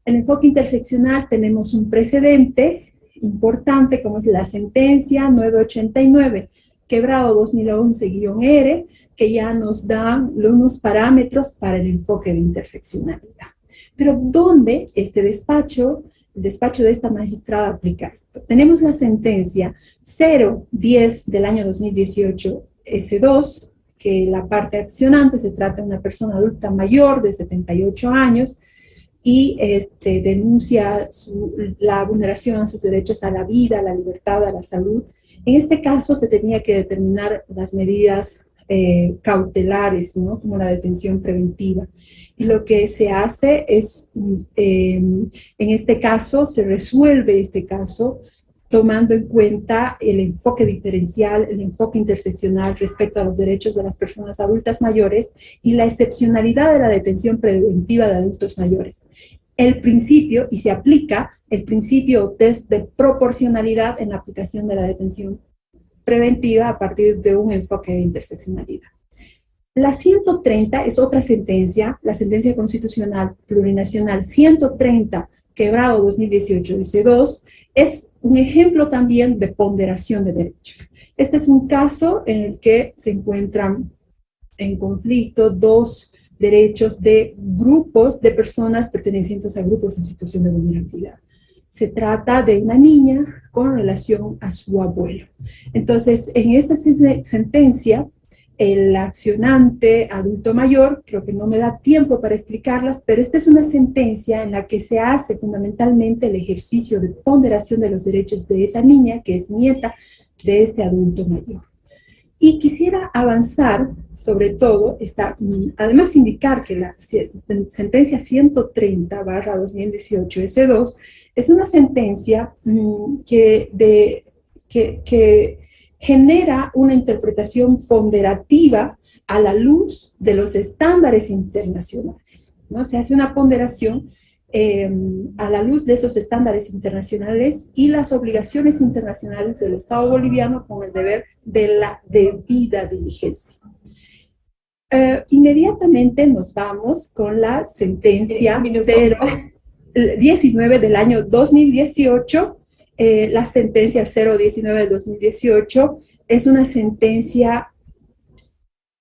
En el enfoque interseccional tenemos un precedente importante como es la sentencia 989, quebrado 2011-R, que ya nos da unos parámetros para el enfoque de interseccionalidad. Pero ¿dónde el despacho de esta magistrada aplica esto? Tenemos la sentencia 010 del año 2018, S2, que la parte accionante se trata de una persona adulta mayor de 78 años, y denuncia la vulneración a sus derechos a la vida, a la libertad, a la salud. En este caso se tenía que determinar las medidas cautelares, ¿no? Como la detención preventiva. Y lo que se hace es, en este caso, se resuelve este caso tomando en cuenta el enfoque diferencial, el enfoque interseccional respecto a los derechos de las personas adultas mayores y la excepcionalidad de la detención preventiva de adultos mayores. El principio, y se aplica el principio o test de proporcionalidad en la aplicación de la detención preventiva a partir de un enfoque de interseccionalidad. La 130 es otra sentencia, la sentencia constitucional plurinacional 130, quebrado 2018, S2, es un ejemplo también de ponderación de derechos. Este es un caso en el que se encuentran en conflicto dos derechos de grupos de personas pertenecientes a grupos en situación de vulnerabilidad. Se trata de una niña con relación a su abuelo. Entonces, en esta sentencia, el accionante adulto mayor, creo que no me da tiempo para explicarlas, pero esta es una sentencia en la que se hace fundamentalmente el ejercicio de ponderación de los derechos de esa niña, que es nieta de este adulto mayor. Y quisiera avanzar, sobre todo, además indicar que la sentencia 130/2018 S2 es una sentencia que genera una interpretación ponderativa a la luz de los estándares internacionales, ¿no? Se hace una ponderación a la luz de esos estándares internacionales y las obligaciones internacionales del Estado boliviano con el deber de la debida diligencia. Inmediatamente nos vamos con la sentencia 019 del año 2018. La sentencia 019 del 2018 es una sentencia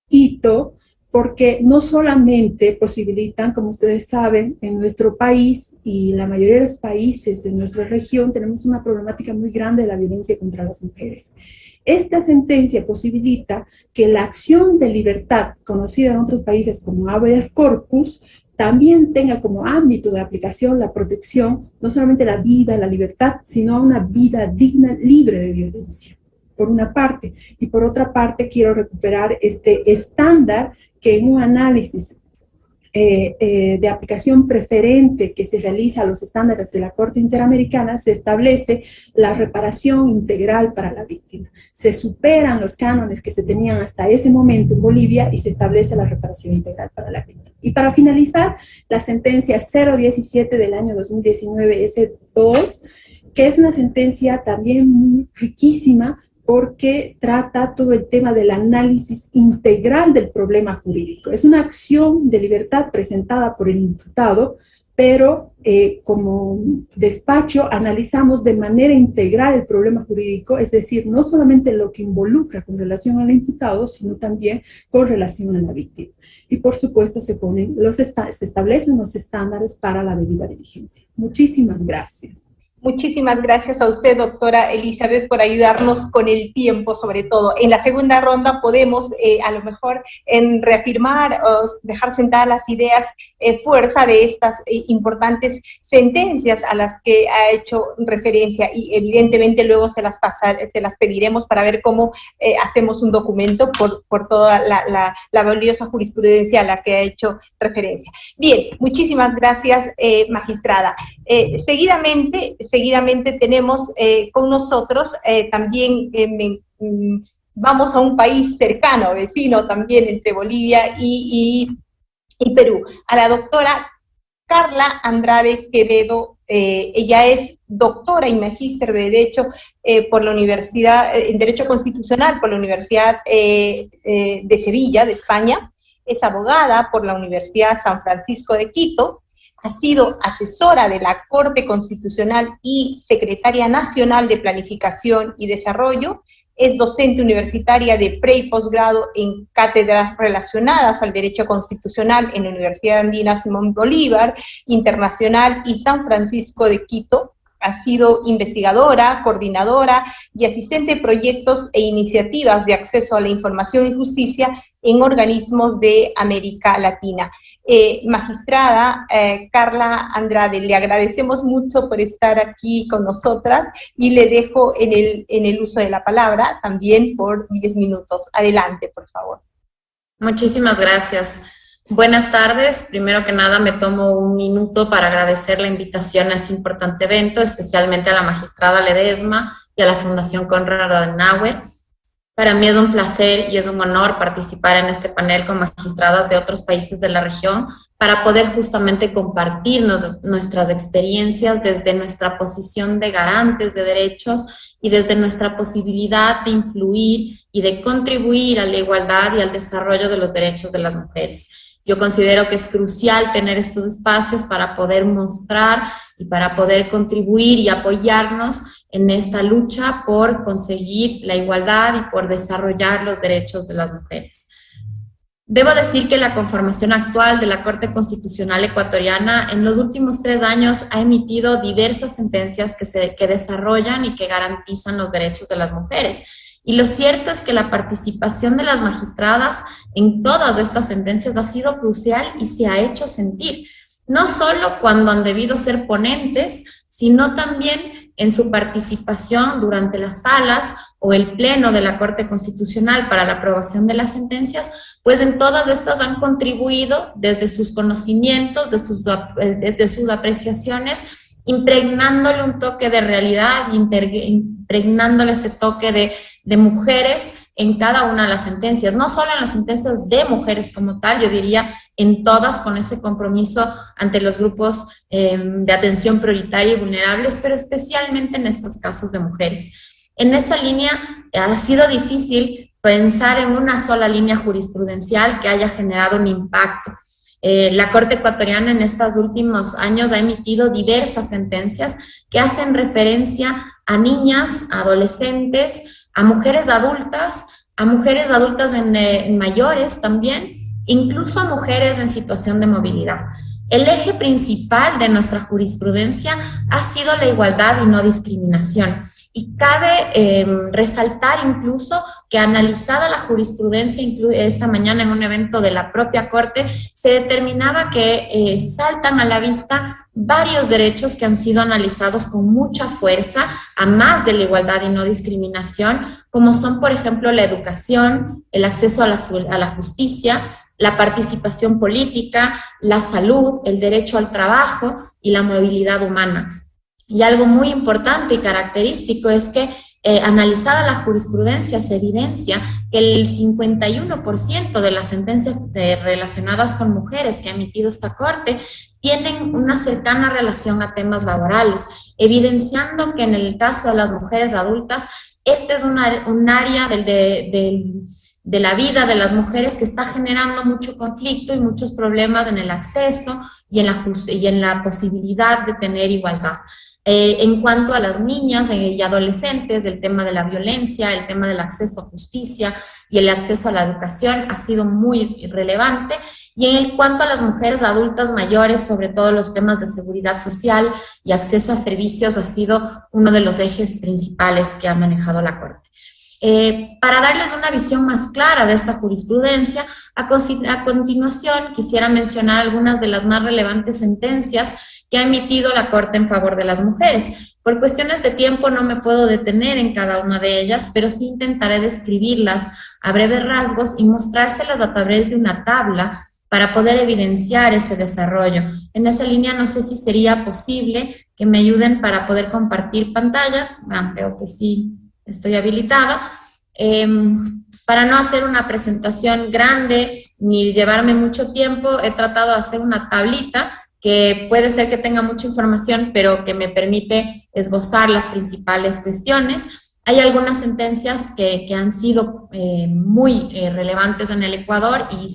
hito porque no solamente posibilitan, como ustedes saben, en nuestro país y la mayoría de los países de nuestra región tenemos una problemática muy grande de la violencia contra las mujeres. Esta sentencia posibilita que la acción de libertad, conocida en otros países como habeas corpus, también tenga como ámbito de aplicación la protección, no solamente la vida, la libertad, sino una vida digna, libre de violencia, por una parte. Y por otra parte, quiero recuperar este estándar que en un análisis de aplicación preferente que se realiza a los estándares de la Corte Interamericana, se establece la reparación integral para la víctima. Se superan los cánones que se tenían hasta ese momento en Bolivia y se establece la reparación integral para la víctima. Y para finalizar, la sentencia 017 del año 2019, S2, que es una sentencia también muy riquísima, porque trata todo el tema del análisis integral del problema jurídico. Es una acción de libertad presentada por el imputado, pero como despacho analizamos de manera integral el problema jurídico, es decir, no solamente lo que involucra con relación al imputado, sino también con relación a la víctima. Y por supuesto se establecen los estándares para la debida diligencia. Muchísimas gracias. Muchísimas gracias a usted, doctora Elizabeth, por ayudarnos con el tiempo, sobre todo. En la segunda ronda podemos, a lo mejor, reafirmar o dejar sentadas las ideas, fuerza de estas importantes sentencias a las que ha hecho referencia, y evidentemente luego se las pediremos para ver cómo hacemos un documento por toda la valiosa jurisprudencia a la que ha hecho referencia. Bien, muchísimas gracias, magistrada. Seguidamente tenemos con nosotros también, vamos a un país cercano, vecino también entre Bolivia y Perú, a la doctora Carla Andrade Quevedo. Ella es doctora y magíster de Derecho por la Universidad, en Derecho Constitucional por la Universidad de Sevilla, de España. Es abogada por la Universidad San Francisco de Quito. Ha sido asesora de la Corte Constitucional y secretaria nacional de Planificación y Desarrollo. Es docente universitaria de pre- y posgrado en cátedras relacionadas al derecho constitucional en la Universidad Andina Simón Bolívar, Internacional y San Francisco de Quito. Ha sido investigadora, coordinadora y asistente de proyectos e iniciativas de acceso a la información y justicia en organismos de América Latina. Magistrada Carla Andrade, le agradecemos mucho por estar aquí con nosotras y le dejo en el uso de la palabra también por 10 minutos. Adelante, por favor. Muchísimas gracias. Buenas tardes. Primero que nada me tomo un minuto para agradecer la invitación a este importante evento, especialmente a la magistrada Ledesma y a la Fundación Konrad Adenauer. Para mí es un placer y es un honor participar en este panel con magistradas de otros países de la región para poder justamente compartirnos nuestras experiencias desde nuestra posición de garantes de derechos y desde nuestra posibilidad de influir y de contribuir a la igualdad y al desarrollo de los derechos de las mujeres. Yo considero que es crucial tener estos espacios para poder mostrar y para poder contribuir y apoyarnos en esta lucha por conseguir la igualdad y por desarrollar los derechos de las mujeres. Debo decir que la conformación actual de la Corte Constitucional Ecuatoriana en los últimos 3 años ha emitido diversas sentencias que desarrollan y que garantizan los derechos de las mujeres. Y lo cierto es que la participación de las magistradas en todas estas sentencias ha sido crucial y se ha hecho sentir, no solo cuando han debido ser ponentes, sino también en su participación durante las salas o el pleno de la Corte Constitucional para la aprobación de las sentencias, pues en todas estas han contribuido desde sus conocimientos, desde sus apreciaciones, impregnándole un toque de realidad, impregnándole ese toque de mujeres en cada una de las sentencias, no solo en las sentencias de mujeres como tal, yo diría en todas, con ese compromiso ante los grupos de atención prioritaria y vulnerables, pero especialmente en estos casos de mujeres. En esa línea ha sido difícil pensar en una sola línea jurisprudencial que haya generado un impacto. La Corte Ecuatoriana en estos últimos años ha emitido diversas sentencias que hacen referencia a niñas, a adolescentes, a mujeres adultas en mayores también, incluso a mujeres en situación de movilidad. El eje principal de nuestra jurisprudencia ha sido la igualdad y no discriminación. Y cabe resaltar incluso que analizada la jurisprudencia, esta mañana en un evento de la propia Corte, se determinaba que saltan a la vista varios derechos que han sido analizados con mucha fuerza, a más de la igualdad y no discriminación, como son, por ejemplo, la educación, el acceso a la justicia, la participación política, la salud, el derecho al trabajo y la movilidad humana. Y algo muy importante y característico es que analizada la jurisprudencia se evidencia que el 51% de las sentencias relacionadas con mujeres que ha emitido esta Corte tienen una cercana relación a temas laborales, evidenciando que en el caso de las mujeres adultas este es un área de la vida de las mujeres que está generando mucho conflicto y muchos problemas en el acceso y en la posibilidad de tener igualdad. En cuanto a las niñas y adolescentes, el tema de la violencia, el tema del acceso a justicia y el acceso a la educación ha sido muy relevante. Y en cuanto a las mujeres adultas mayores, sobre todo los temas de seguridad social y acceso a servicios, ha sido uno de los ejes principales que ha manejado la Corte. Para darles una visión más clara de esta jurisprudencia, a continuación quisiera mencionar algunas de las más relevantes sentencias que ha emitido la Corte en favor de las mujeres. Por cuestiones de tiempo no me puedo detener en cada una de ellas, pero sí intentaré describirlas a breves rasgos y mostrárselas a través de una tabla para poder evidenciar ese desarrollo. En esa línea no sé si sería posible que me ayuden para poder compartir pantalla. Veo que sí estoy habilitada. Para no hacer una presentación grande ni llevarme mucho tiempo, he tratado de hacer una tablita que puede ser que tenga mucha información, pero que me permite esbozar las principales cuestiones. Hay algunas sentencias que han sido muy relevantes en el Ecuador y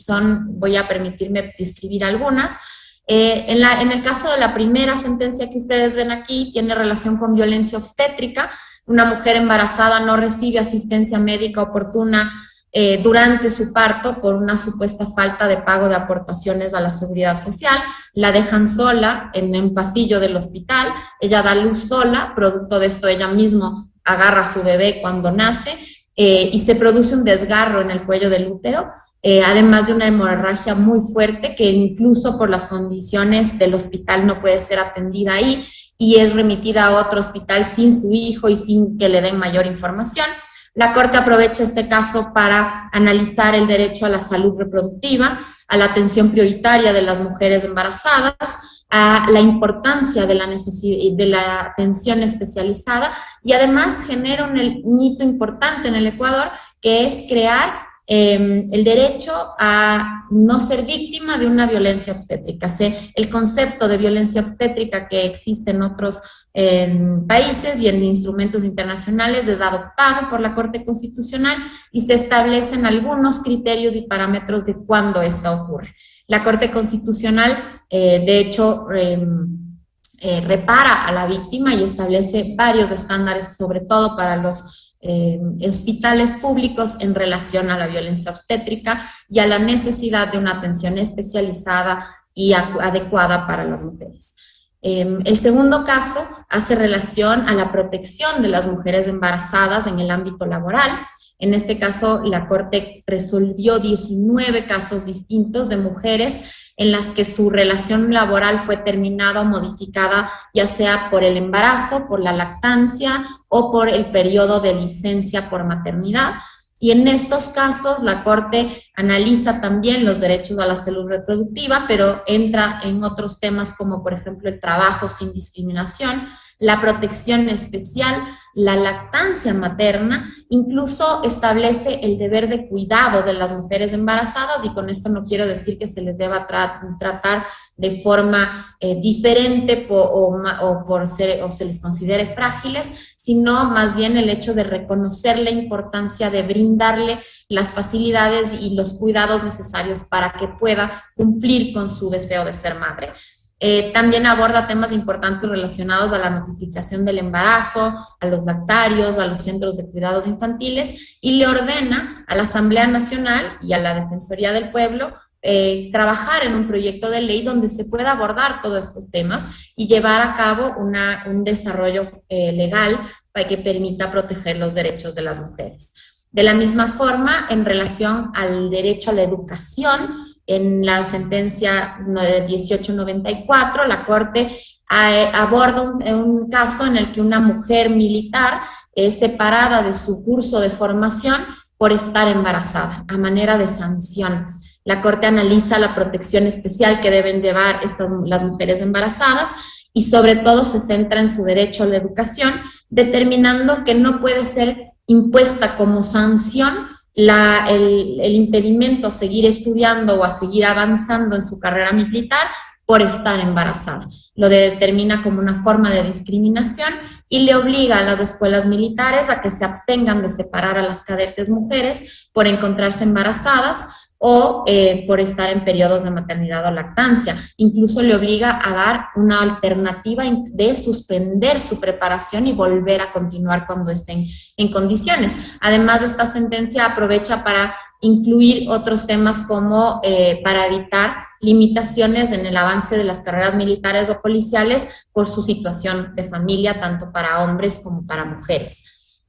voy a permitirme describir algunas. En el caso de la primera sentencia que ustedes ven aquí, tiene relación con violencia obstétrica. Una mujer embarazada no recibe asistencia médica oportuna durante su parto por una supuesta falta de pago de aportaciones a la seguridad social. La dejan sola en un pasillo del hospital, ella da luz sola, producto de esto ella misma agarra a su bebé cuando nace y se produce un desgarro en el cuello del útero, además de una hemorragia muy fuerte que incluso por las condiciones del hospital no puede ser atendida ahí y es remitida a otro hospital sin su hijo y sin que le den mayor información. La Corte aprovecha este caso para analizar el derecho a la salud reproductiva, a la atención prioritaria de las mujeres embarazadas, a la importancia de la atención especializada y además genera un hito importante en el Ecuador que es crear el derecho a no ser víctima de una violencia obstétrica. El concepto de violencia obstétrica que existe en otros países y en instrumentos internacionales es adoptado por la Corte Constitucional y se establecen algunos criterios y parámetros de cuándo esta ocurre. La Corte Constitucional, de hecho, repara a la víctima y establece varios estándares, sobre todo para los hospitales públicos en relación a la violencia obstétrica y a la necesidad de una atención especializada y adecuada para las mujeres. El segundo caso hace relación a la protección de las mujeres embarazadas en el ámbito laboral. En este caso, la Corte resolvió 19 casos distintos de mujeres en las que su relación laboral fue terminada o modificada, ya sea por el embarazo, por la lactancia o por el periodo de licencia por maternidad. Y en estos casos, la Corte analiza también los derechos a la salud reproductiva, pero entra en otros temas como, por ejemplo, el trabajo sin discriminación, la protección especial, la lactancia materna, incluso establece el deber de cuidado de las mujeres embarazadas, y con esto no quiero decir que se les deba tratar de forma diferente o se les considere frágiles, sino más bien el hecho de reconocer la importancia de brindarle las facilidades y los cuidados necesarios para que pueda cumplir con su deseo de ser madre. También aborda temas importantes relacionados a la notificación del embarazo, a los lactarios, a los centros de cuidados infantiles, y le ordena a la Asamblea Nacional y a la Defensoría del Pueblo trabajar en un proyecto de ley donde se pueda abordar todos estos temas y llevar a cabo un desarrollo legal para que permita proteger los derechos de las mujeres. De la misma forma, en relación al derecho a la educación, en la sentencia 1894, la Corte aborda un caso en el que una mujer militar es separada de su curso de formación por estar embarazada, a manera de sanción. La Corte analiza la protección especial que deben llevar las mujeres embarazadas y sobre todo se centra en su derecho a la educación, determinando que no puede ser impuesta como sanción el impedimento a seguir estudiando o a seguir avanzando en su carrera militar por estar embarazada. Lo determina como una forma de discriminación y le obliga a las escuelas militares a que se abstengan de separar a las cadetes mujeres por encontrarse embarazadas o por estar en periodos de maternidad o lactancia. Incluso le obliga a dar una alternativa de suspender su preparación y volver a continuar cuando estén en condiciones. Además, esta sentencia aprovecha para incluir otros temas como para evitar limitaciones en el avance de las carreras militares o policiales por su situación de familia, tanto para hombres como para mujeres.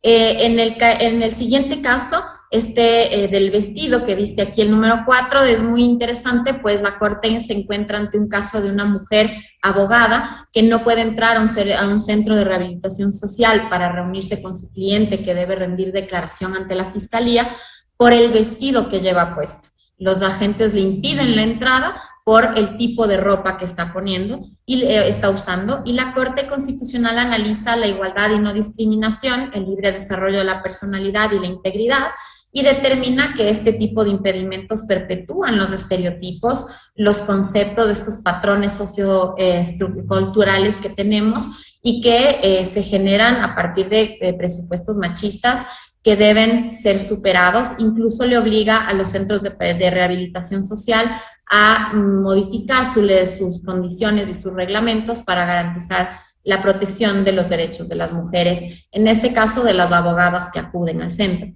En el siguiente caso, del vestido que dice aquí el número 4 es muy interesante, pues la Corte se encuentra ante un caso de una mujer abogada que no puede entrar a un centro de rehabilitación social para reunirse con su cliente que debe rendir declaración ante la Fiscalía por el vestido que lleva puesto. Los agentes le impiden la entrada por el tipo de ropa que está poniendo y está usando, y la Corte Constitucional analiza la igualdad y no discriminación, el libre desarrollo de la personalidad y la integridad, y determina que este tipo de impedimentos perpetúan los estereotipos, los conceptos de estos patrones socioculturales que tenemos y que se generan a partir de presupuestos machistas que deben ser superados. Incluso le obliga a los centros de rehabilitación social a modificar sus condiciones y sus reglamentos para garantizar la protección de los derechos de las mujeres, en este caso de las abogadas que acuden al centro.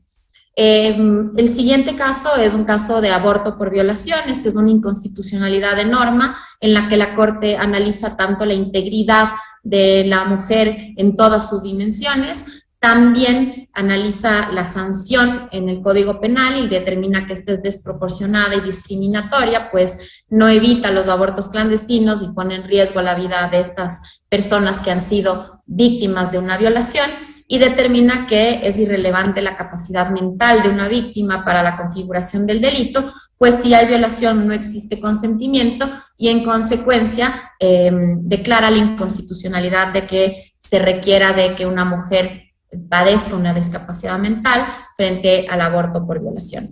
El siguiente caso es un caso de aborto por violación. Este es una inconstitucionalidad de norma en la que la Corte analiza tanto la integridad de la mujer en todas sus dimensiones, también analiza la sanción en el Código Penal y determina que esta es desproporcionada y discriminatoria, pues no evita los abortos clandestinos y pone en riesgo la vida de estas personas que han sido víctimas de una violación, y determina que es irrelevante la capacidad mental de una víctima para la configuración del delito, pues si hay violación no existe consentimiento, y en consecuencia declara la inconstitucionalidad de que se requiera de que una mujer padezca una discapacidad mental frente al aborto por violación.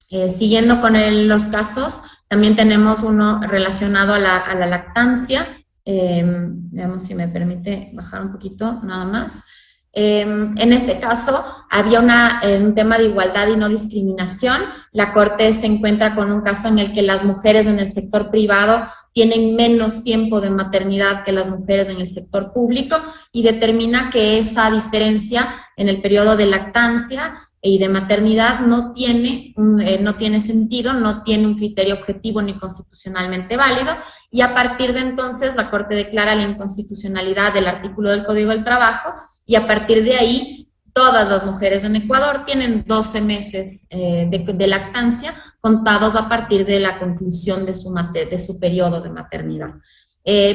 Siguiendo con los casos, también tenemos uno relacionado a la lactancia. Veamos si me permite bajar un poquito, nada más. En este caso había un tema de igualdad y no discriminación. La Corte se encuentra con un caso en el que las mujeres en el sector privado tienen menos tiempo de maternidad que las mujeres en el sector público, y determina que esa diferencia en el periodo de lactancia y de maternidad no tiene sentido, no tiene un criterio objetivo ni constitucionalmente válido, y a partir de entonces la Corte declara la inconstitucionalidad del artículo del Código del Trabajo, y a partir de ahí todas las mujeres en Ecuador tienen 12 meses de lactancia contados a partir de la conclusión de su periodo de maternidad.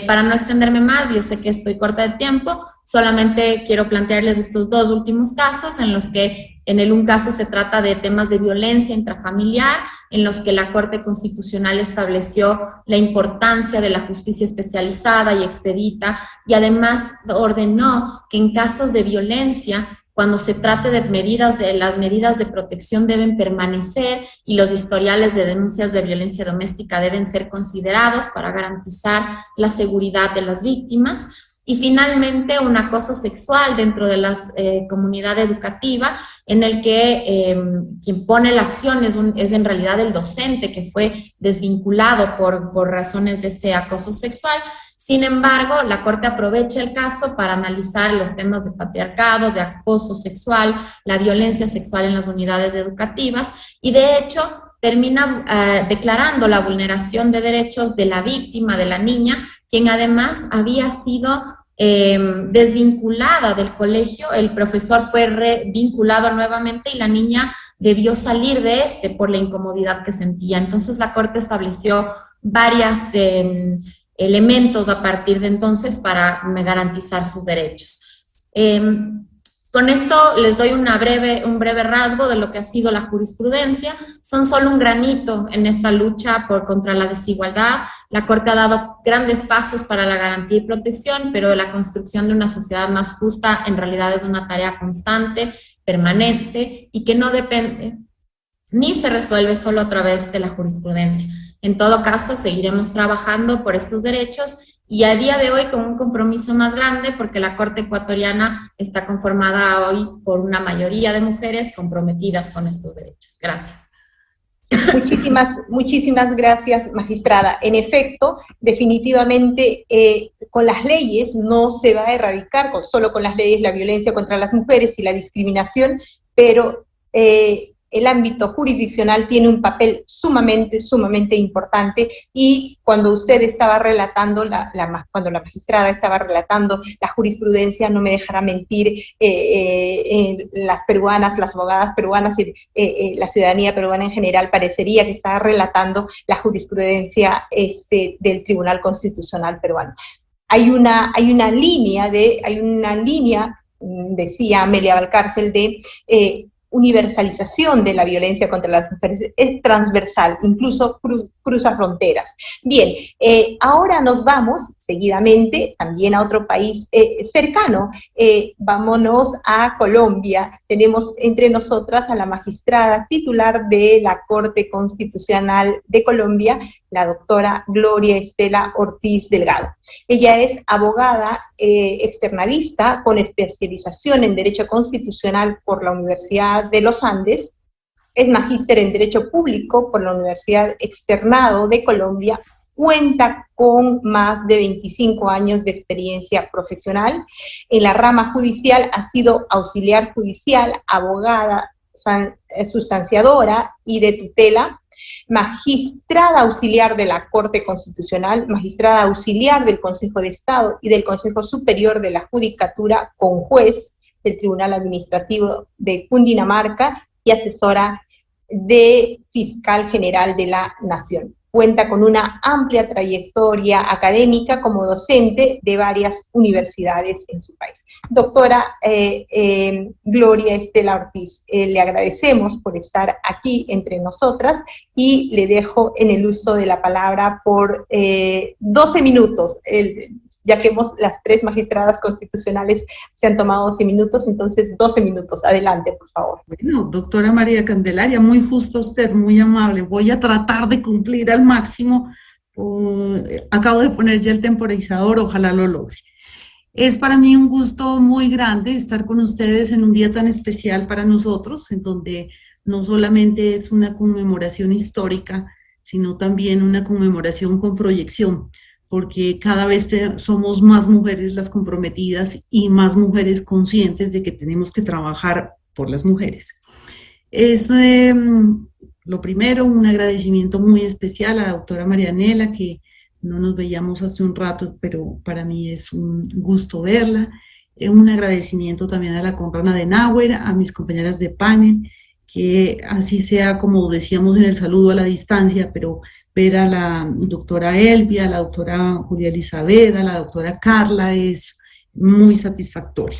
Para no extenderme más, yo sé que estoy corta de tiempo, solamente quiero plantearles estos dos últimos casos en los que en un caso se trata de temas de violencia intrafamiliar, en los que la Corte Constitucional estableció la importancia de la justicia especializada y expedita, y además ordenó que en casos de violencia, cuando se trate de las medidas de protección deben permanecer y los historiales de denuncias de violencia doméstica deben ser considerados para garantizar la seguridad de las víctimas. Y finalmente, un acoso sexual dentro de la comunidad educativa, en el que quien pone la acción es en realidad el docente, que fue desvinculado por razones de este acoso sexual. Sin embargo, la Corte aprovecha el caso para analizar los temas de patriarcado, de acoso sexual, la violencia sexual en las unidades educativas, y de hecho termina declarando la vulneración de derechos de la víctima, de la niña, quien además había sido desvinculada del colegio. El profesor fue vinculado nuevamente y la niña debió salir de por la incomodidad que sentía. Entonces la Corte estableció varios elementos a partir de entonces para garantizar sus derechos. Con esto les doy un breve rasgo de lo que ha sido la jurisprudencia. Son solo un granito en esta lucha contra la desigualdad. La Corte ha dado grandes pasos para la garantía y protección, pero la construcción de una sociedad más justa en realidad es una tarea constante, permanente, y que no depende ni se resuelve solo a través de la jurisprudencia. En todo caso, seguiremos trabajando por estos derechos y a día de hoy con un compromiso más grande porque la Corte ecuatoriana está conformada hoy por una mayoría de mujeres comprometidas con estos derechos. Gracias. Muchísimas gracias, magistrada. En efecto, definitivamente con las leyes no se va a erradicar, solo con las leyes, la violencia contra las mujeres y la discriminación, pero el ámbito jurisdiccional tiene un papel sumamente importante, y cuando usted estaba relatando, cuando la magistrada estaba relatando la jurisprudencia, no me dejará mentir, las peruanas, las abogadas peruanas y la ciudadanía peruana en general parecería que estaba relatando la jurisprudencia del Tribunal Constitucional peruano. Hay una línea, decía Amelia Valcárcel, de universalización de la violencia contra las mujeres, es transversal, incluso cruza fronteras. Bien, ahora nos vamos seguidamente también a otro país cercano, vámonos a Colombia. Tenemos entre nosotras a la magistrada titular de la Corte Constitucional de Colombia, la doctora Gloria Estela Ortiz Delgado. Ella es abogada externadista con especialización en Derecho Constitucional por la Universidad de los Andes, es magíster en Derecho Público por la Universidad Externado de Colombia, cuenta con más de 25 años de experiencia profesional. En la rama judicial ha sido auxiliar judicial, abogada sustanciadora y de tutela, magistrada auxiliar de la Corte Constitucional, magistrada auxiliar del Consejo de Estado y del Consejo Superior de la Judicatura, con juez del Tribunal Administrativo de Cundinamarca y asesora de Fiscal General de la Nación. Cuenta con una amplia trayectoria académica como docente de varias universidades en su país. Doctora Gloria Estela Ortiz, le agradecemos por estar aquí entre nosotras y le dejo en el uso de la palabra por 12 minutos, ya que las tres magistradas constitucionales se han tomado 12 minutos, entonces 12 minutos. Adelante, por favor. Bueno, doctora María Candelaria, muy justo usted, muy amable. Voy a tratar de cumplir al máximo. Acabo de poner ya el temporizador, ojalá lo logre. Es para mí un gusto muy grande estar con ustedes en un día tan especial para nosotros, en donde no solamente es una conmemoración histórica, sino también una conmemoración con proyección, porque cada vez somos más mujeres las comprometidas y más mujeres conscientes de que tenemos que trabajar por las mujeres. Es lo primero, un agradecimiento muy especial a la doctora Marianela, que no nos veíamos hace un rato, pero para mí es un gusto verla. Un agradecimiento también a la Conrana de Nauer, a mis compañeras de panel, que así sea como decíamos en el saludo a la distancia, pero ver a la doctora Elvia, a la doctora Julia Elizabeth, a la doctora Carla es muy satisfactorio.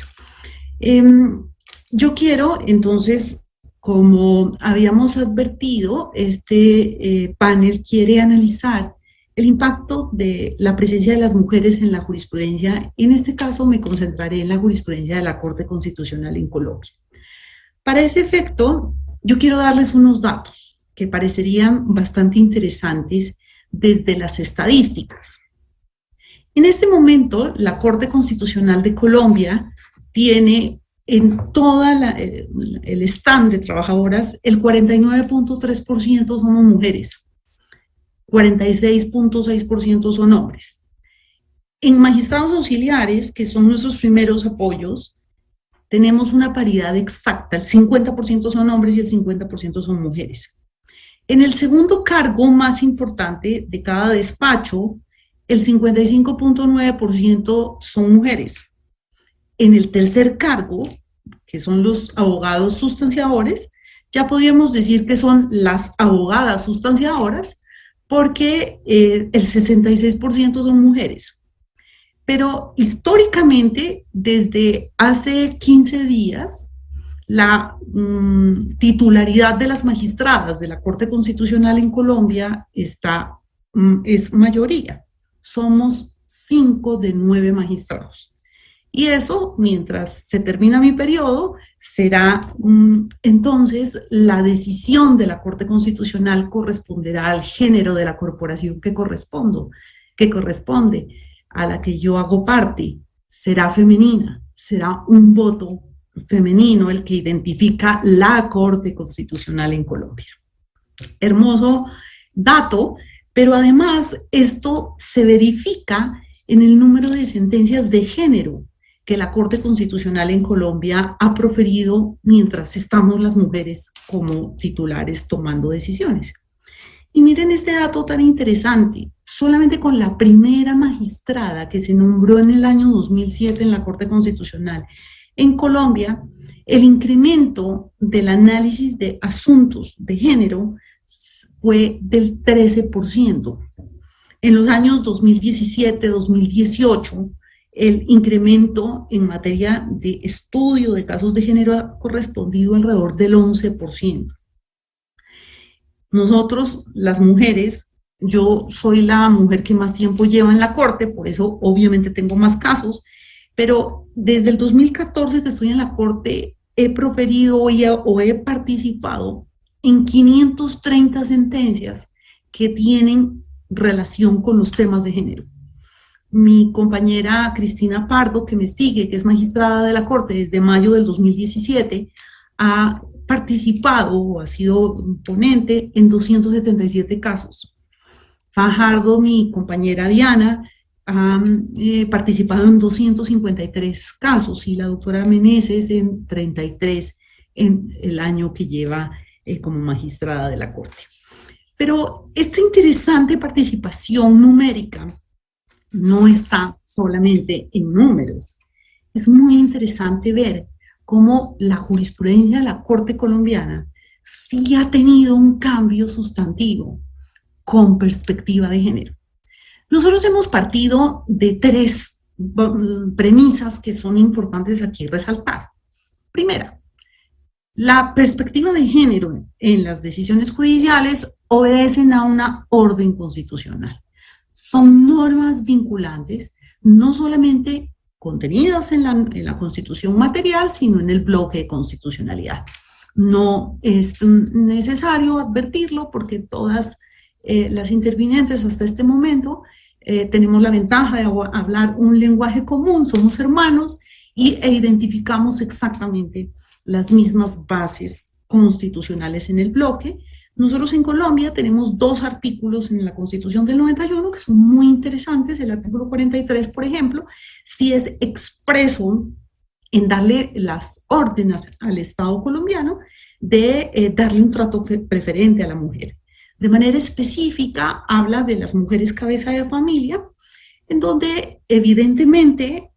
Yo quiero entonces, como habíamos advertido, este panel quiere analizar el impacto de la presencia de las mujeres en la jurisprudencia. En este caso me concentraré en la jurisprudencia de la Corte Constitucional en Colombia. Para ese efecto, yo quiero darles unos datos que parecerían bastante interesantes desde las estadísticas. En este momento, la Corte Constitucional de Colombia tiene en toda el stand de trabajadoras, el 49.3% somos mujeres, 46.6% son hombres. En magistrados auxiliares, que son nuestros primeros apoyos, tenemos una paridad exacta, el 50% son hombres y el 50% son mujeres. En el segundo cargo más importante de cada despacho, el 55.9% son mujeres. En el tercer cargo, que son los abogados sustanciadores, ya podríamos decir que son las abogadas sustanciadoras, porque el 66% son mujeres. Pero históricamente, desde hace 15 días, la titularidad de las magistradas de la Corte Constitucional en Colombia es mayoría. Somos 5 de 9 magistrados. Y eso, mientras se termina mi periodo, será entonces la decisión de la Corte Constitucional corresponderá al género de la corporación que corresponde. a la que yo hago parte será femenina, será un voto femenino el que identifica la Corte Constitucional en Colombia. Hermoso dato, pero además esto se verifica en el número de sentencias de género que la Corte Constitucional en Colombia ha proferido mientras estamos las mujeres como titulares tomando decisiones. Y miren este dato tan interesante, solamente con la primera magistrada que se nombró en el año 2007 en la Corte Constitucional en Colombia, el incremento del análisis de asuntos de género fue del 13%. En los años 2017-2018, el incremento en materia de estudio de casos de género ha correspondido alrededor del 11%. Nosotros, las mujeres, yo soy la mujer que más tiempo lleva en la Corte, por eso obviamente tengo más casos, pero desde el 2014 que estoy en la Corte he proferido o he participado en 530 sentencias que tienen relación con los temas de género. Mi compañera Cristina Pardo, que me sigue, que es magistrada de la Corte desde mayo del 2017, ha participado o ha sido ponente en 277 casos. Fajardo, mi compañera Diana, ha participado en 253 casos y la doctora Meneses en 33 en el año que lleva como magistrada de la Corte. Pero esta interesante participación numérica no está solamente en números. Es muy interesante ver cómo la jurisprudencia de la Corte colombiana sí ha tenido un cambio sustantivo con perspectiva de género. Nosotros hemos partido de tres premisas que son importantes aquí resaltar. Primera, la perspectiva de género en las decisiones judiciales obedecen a una orden constitucional. Son normas vinculantes, no solamente contenidas en la Constitución material, sino en el bloque de constitucionalidad. No es necesario advertirlo porque todas las intervinientes hasta este momento tenemos la ventaja de hablar un lenguaje común, somos hermanos e identificamos exactamente las mismas bases constitucionales en el bloque. Nosotros en Colombia tenemos dos artículos en la Constitución del 91 que son muy interesantes. El artículo 43, por ejemplo, sí es expreso en darle las órdenes al Estado colombiano de darle un trato preferente a la mujer. De manera específica habla de las mujeres cabeza de familia, en donde evidentemente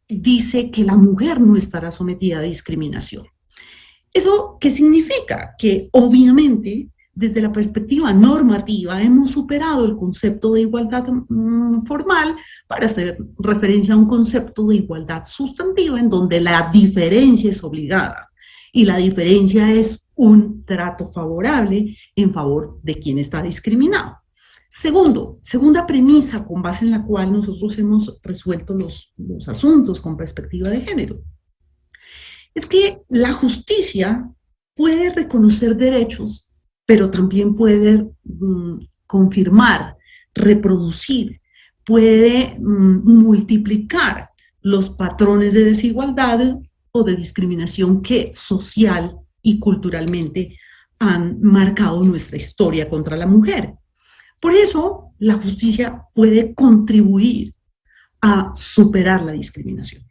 dice que la mujer no estará sometida a discriminación. ¿Eso qué significa? Que obviamente desde la perspectiva normativa hemos superado el concepto de igualdad formal para hacer referencia a un concepto de igualdad sustantiva en donde la diferencia es obligada y la diferencia es un trato favorable en favor de quien está discriminado. Segunda premisa con base en la cual nosotros hemos resuelto los asuntos con perspectiva de género. Es que la justicia puede reconocer derechos, pero también puede confirmar, reproducir, puede multiplicar los patrones de desigualdad o de discriminación que social y culturalmente han marcado nuestra historia contra la mujer. Por eso, la justicia puede contribuir a superar la discriminación.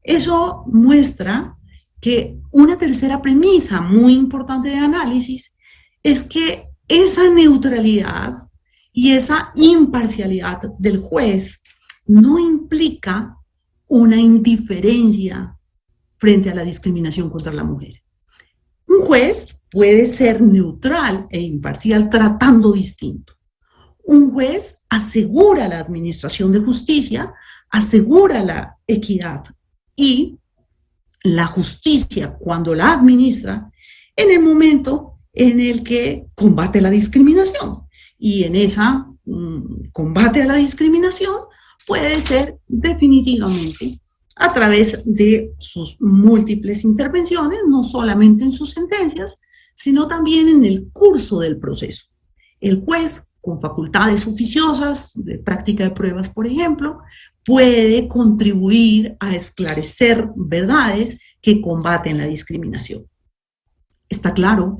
Eso muestra que una tercera premisa muy importante de análisis es que esa neutralidad y esa imparcialidad del juez no implica una indiferencia frente a la discriminación contra la mujer. Un juez puede ser neutral e imparcial tratando distinto. Un juez asegura la administración de justicia, asegura la equidad y la justicia cuando la administra en el momento en el que combate la discriminación. Y en esa combate a la discriminación puede ser definitivamente a través de sus múltiples intervenciones, no solamente en sus sentencias, sino también en el curso del proceso. El juez con facultades oficiosas, de práctica de pruebas, por ejemplo, puede contribuir a esclarecer verdades que combaten la discriminación. Está claro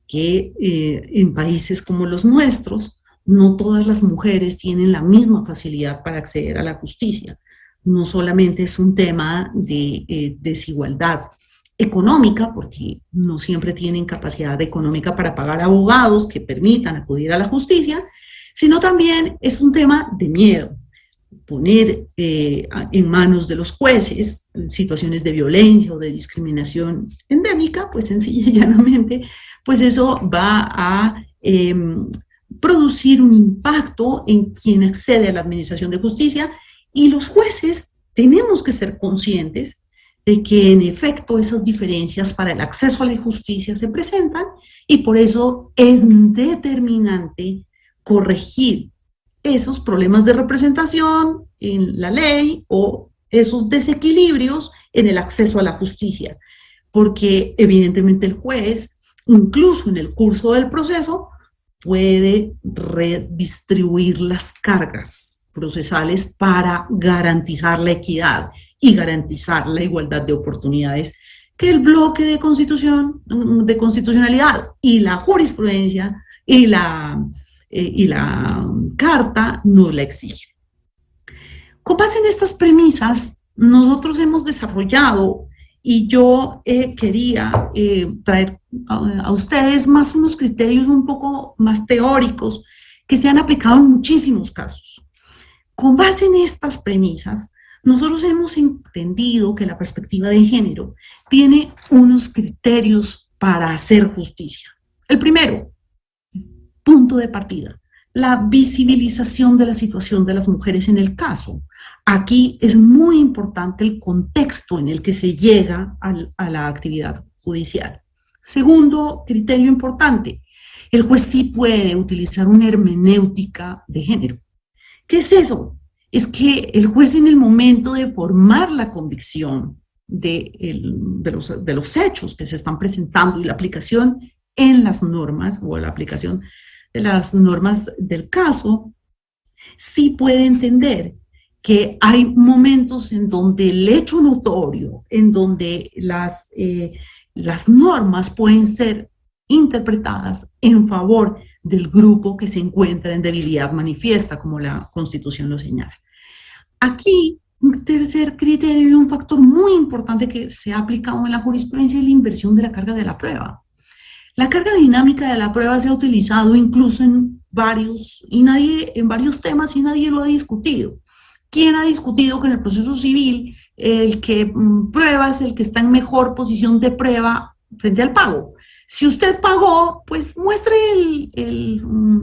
que en países como los nuestros, no todas las mujeres tienen la misma facilidad para acceder a la justicia. No solamente es un tema de desigualdad económica, porque no siempre tienen capacidad económica para pagar abogados que permitan acudir a la justicia, sino también es un tema de miedo. Poner en manos de los jueces situaciones de violencia o de discriminación endémica, pues sencilla y llanamente, pues eso va a producir un impacto en quien accede a la administración de justicia, y los jueces tenemos que ser conscientes de que en efecto esas diferencias para el acceso a la justicia se presentan, y por eso es determinante corregir esos problemas de representación en la ley o esos desequilibrios en el acceso a la justicia, porque evidentemente el juez, incluso en el curso del proceso, puede redistribuir las cargas procesales para garantizar la equidad y garantizar la igualdad de oportunidades que el bloque de constitucionalidad y la jurisprudencia y la carta nos la exige. Con base en estas premisas, nosotros hemos desarrollado, y yo quería traer a ustedes más unos criterios un poco más teóricos que se han aplicado en muchísimos casos. Con base en estas premisas, nosotros hemos entendido que la perspectiva de género tiene unos criterios para hacer justicia. El primero, punto de partida, la visibilización de la situación de las mujeres en el caso. Aquí es muy importante el contexto en el que se llega a la actividad judicial. Segundo criterio importante, el juez sí puede utilizar una hermenéutica de género. ¿Qué es eso? Es que el juez, en el momento de formar la convicción de los hechos que se están presentando y la aplicación en las normas o la aplicación de las normas del caso, sí puede entender que hay momentos en donde el hecho notorio, en donde las normas pueden ser interpretadas en favor del grupo que se encuentra en debilidad manifiesta, como la Constitución lo señala. Aquí, un tercer criterio y un factor muy importante que se ha aplicado en la jurisprudencia es la inversión de la carga de la prueba. La carga dinámica de la prueba se ha utilizado incluso en varios temas y nadie lo ha discutido. ¿Quién ha discutido que en el proceso civil el que prueba es el que está en mejor posición de prueba frente al pago? Si usted pagó, pues muestre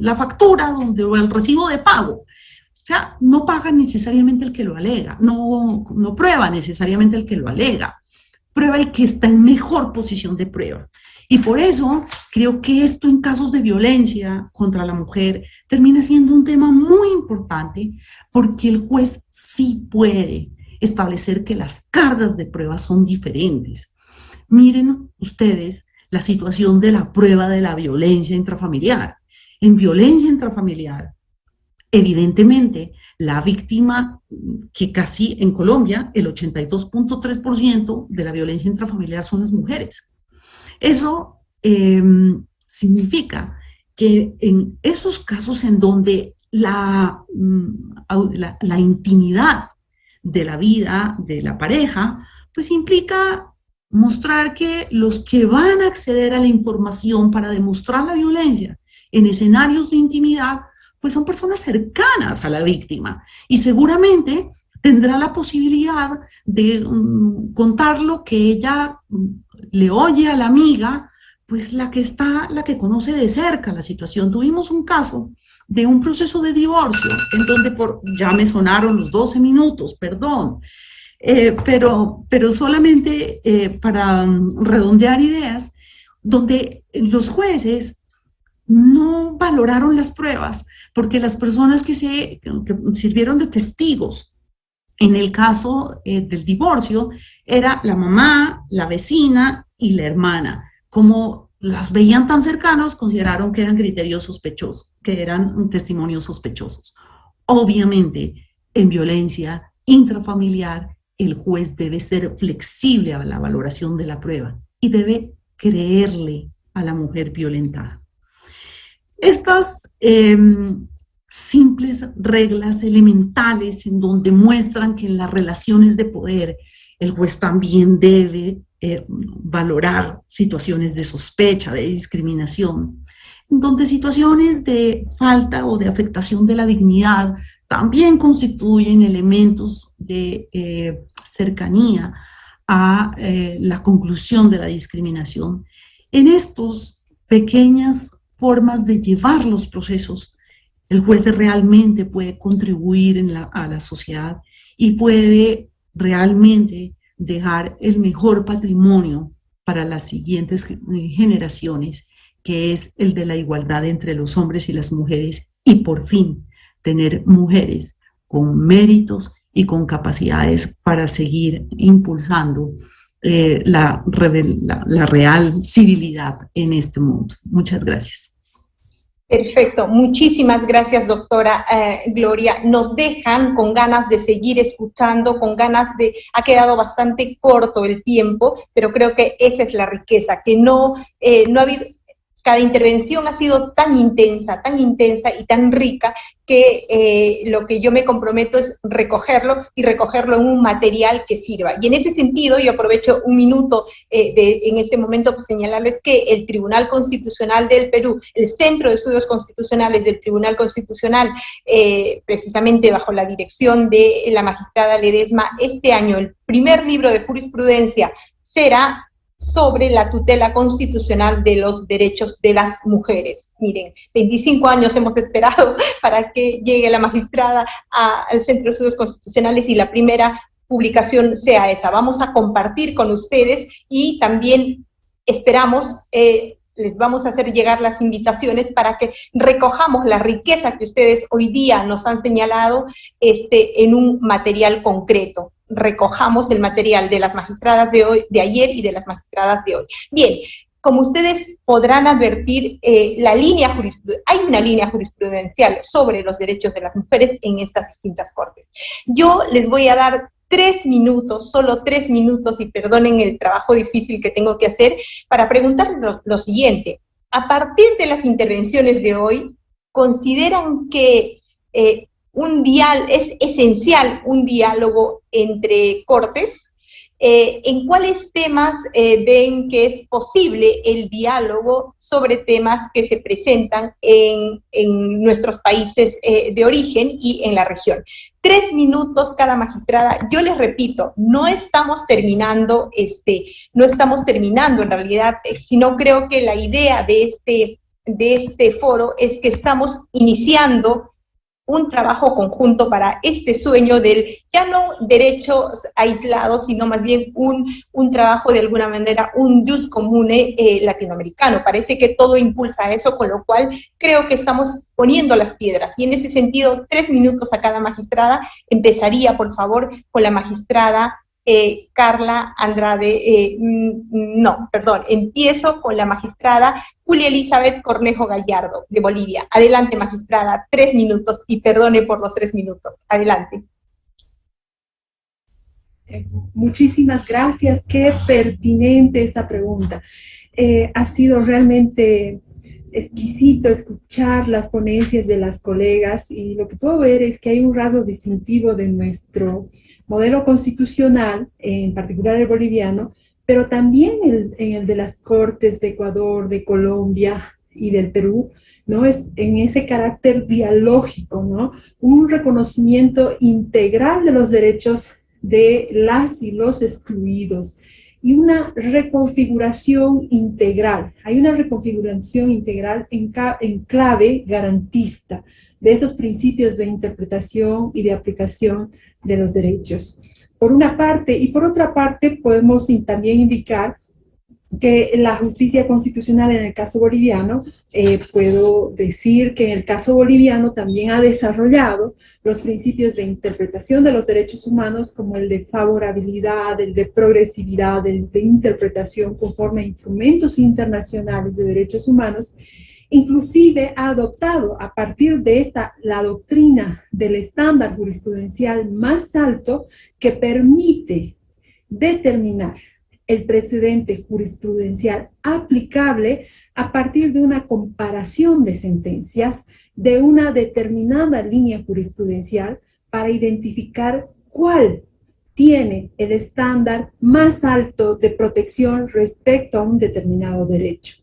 la factura o el recibo de pago. O sea, no paga necesariamente el que lo alega, no prueba necesariamente el que lo alega, prueba el que está en mejor posición de prueba. Y por eso creo que esto en casos de violencia contra la mujer termina siendo un tema muy importante, porque el juez sí puede establecer que las cargas de prueba son diferentes. Miren ustedes la situación de la prueba de la violencia intrafamiliar. En violencia intrafamiliar, evidentemente, la víctima, que casi en Colombia, el 82.3% de la violencia intrafamiliar son las mujeres. Eso significa que en esos casos en donde la intimidad de la vida de la pareja, pues implica mostrar que los que van a acceder a la información para demostrar la violencia en escenarios de intimidad, pues son personas cercanas a la víctima, y seguramente tendrá la posibilidad de contar lo que ella le oye a la amiga, pues la que conoce de cerca la situación. Tuvimos un caso de un proceso de divorcio en donde ya me sonaron los 12 minutos, perdón, pero solamente para redondear ideas, donde los jueces no valoraron las pruebas, porque las personas que sirvieron de testigos en el caso del divorcio era la mamá, la vecina y la hermana. Como las veían tan cercanos, consideraron que eran criterios sospechosos, que eran testimonios sospechosos. Obviamente, en violencia intrafamiliar, el juez debe ser flexible a la valoración de la prueba y debe creerle a la mujer violentada. Estas simples reglas elementales en donde muestran que en las relaciones de poder el juez también debe valorar situaciones de sospecha, de discriminación, en donde situaciones de falta o de afectación de la dignidad también constituyen elementos de cercanía a la conclusión de la discriminación. En estas pequeñas formas de llevar los procesos, el juez realmente puede contribuir a la sociedad y puede realmente dejar el mejor patrimonio para las siguientes generaciones, que es el de la igualdad entre los hombres y las mujeres, y por fin tener mujeres con méritos y con capacidades para seguir impulsando la real civilidad en este mundo. Muchas gracias. Perfecto, muchísimas gracias, doctora Gloria. Nos dejan con ganas de seguir escuchando, con ganas de... Ha quedado bastante corto el tiempo, pero creo que esa es la riqueza, que no ha habido... Cada intervención ha sido tan intensa y tan rica que lo que yo me comprometo es recogerlo y recogerlo en un material que sirva. Y en ese sentido, yo aprovecho un minuto en este momento para señalarles que el Tribunal Constitucional del Perú, el Centro de Estudios Constitucionales del Tribunal Constitucional, precisamente bajo la dirección de la magistrada Ledesma, este año el primer libro de jurisprudencia será sobre la tutela constitucional de los derechos de las mujeres. Miren, 25 años hemos esperado para que llegue la magistrada al Centro de Estudios Constitucionales y la primera publicación sea esa. Vamos a compartir con ustedes y también esperamos, les vamos a hacer llegar las invitaciones para que recojamos la riqueza que ustedes hoy día nos han señalado en un material concreto. Recojamos el material de las magistradas de hoy, de ayer y de las magistradas de hoy. Bien, como ustedes podrán advertir, hay una línea jurisprudencial sobre los derechos de las mujeres en estas distintas cortes. Yo les voy a dar 3 minutos, solo 3 minutos, y perdonen el trabajo difícil que tengo que hacer, para preguntarles lo siguiente. A partir de las intervenciones de hoy, ¿consideran que es esencial un diálogo entre cortes? ¿En cuáles temas ven que es posible el diálogo sobre temas que se presentan en nuestros países de origen y en la región? 3 minutos cada magistrada. Yo les repito, no estamos terminando en realidad, sino creo que la idea de este foro es que estamos iniciando un trabajo conjunto para este sueño del, ya no derechos aislados, sino más bien un trabajo de alguna manera, un jus comune latinoamericano. Parece que todo impulsa a eso, con lo cual creo que estamos poniendo las piedras. Y en ese sentido, 3 minutos a cada magistrada. Empezaría, por favor, con la magistrada Carla Andrade, empiezo con la magistrada Julia Elizabeth Cornejo Gallardo, de Bolivia. Adelante, magistrada, 3 minutos, y perdone por los 3 minutos. Adelante. Muchísimas gracias, qué pertinente esta pregunta. Ha sido realmente exquisito escuchar las ponencias de las colegas, y lo que puedo ver es que hay un rasgo distintivo de nuestro modelo constitucional, en particular el boliviano, pero también en el de las Cortes de Ecuador, de Colombia y del Perú, ¿no? Es en ese carácter dialógico, ¿no? Un reconocimiento integral de los derechos de las y los excluidos, y una reconfiguración integral. Hay una reconfiguración integral en clave garantista de esos principios de interpretación y de aplicación de los derechos. Por una parte, y por otra parte podemos también indicar que la justicia constitucional en el caso boliviano, puedo decir que en el caso boliviano también ha desarrollado los principios de interpretación de los derechos humanos como el de favorabilidad, el de progresividad, el de interpretación conforme a instrumentos internacionales de derechos humanos. Inclusive ha adoptado a partir de esta la doctrina del estándar jurisprudencial más alto que permite determinar el precedente jurisprudencial aplicable a partir de una comparación de sentencias de una determinada línea jurisprudencial para identificar cuál tiene el estándar más alto de protección respecto a un determinado derecho.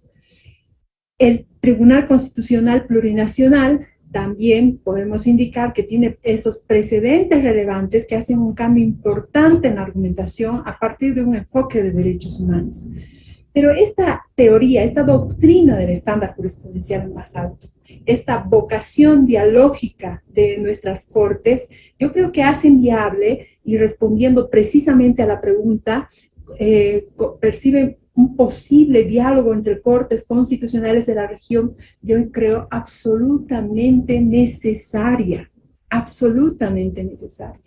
El Tribunal Constitucional Plurinacional también podemos indicar que tiene esos precedentes relevantes que hacen un cambio importante en la argumentación a partir de un enfoque de derechos humanos. Pero esta teoría, esta doctrina del estándar jurisprudencial más alto, esta vocación dialógica de nuestras cortes, yo creo que hacen viable, y respondiendo precisamente a la pregunta, perciben un posible diálogo entre cortes constitucionales de la región, yo creo absolutamente necesaria, absolutamente necesaria.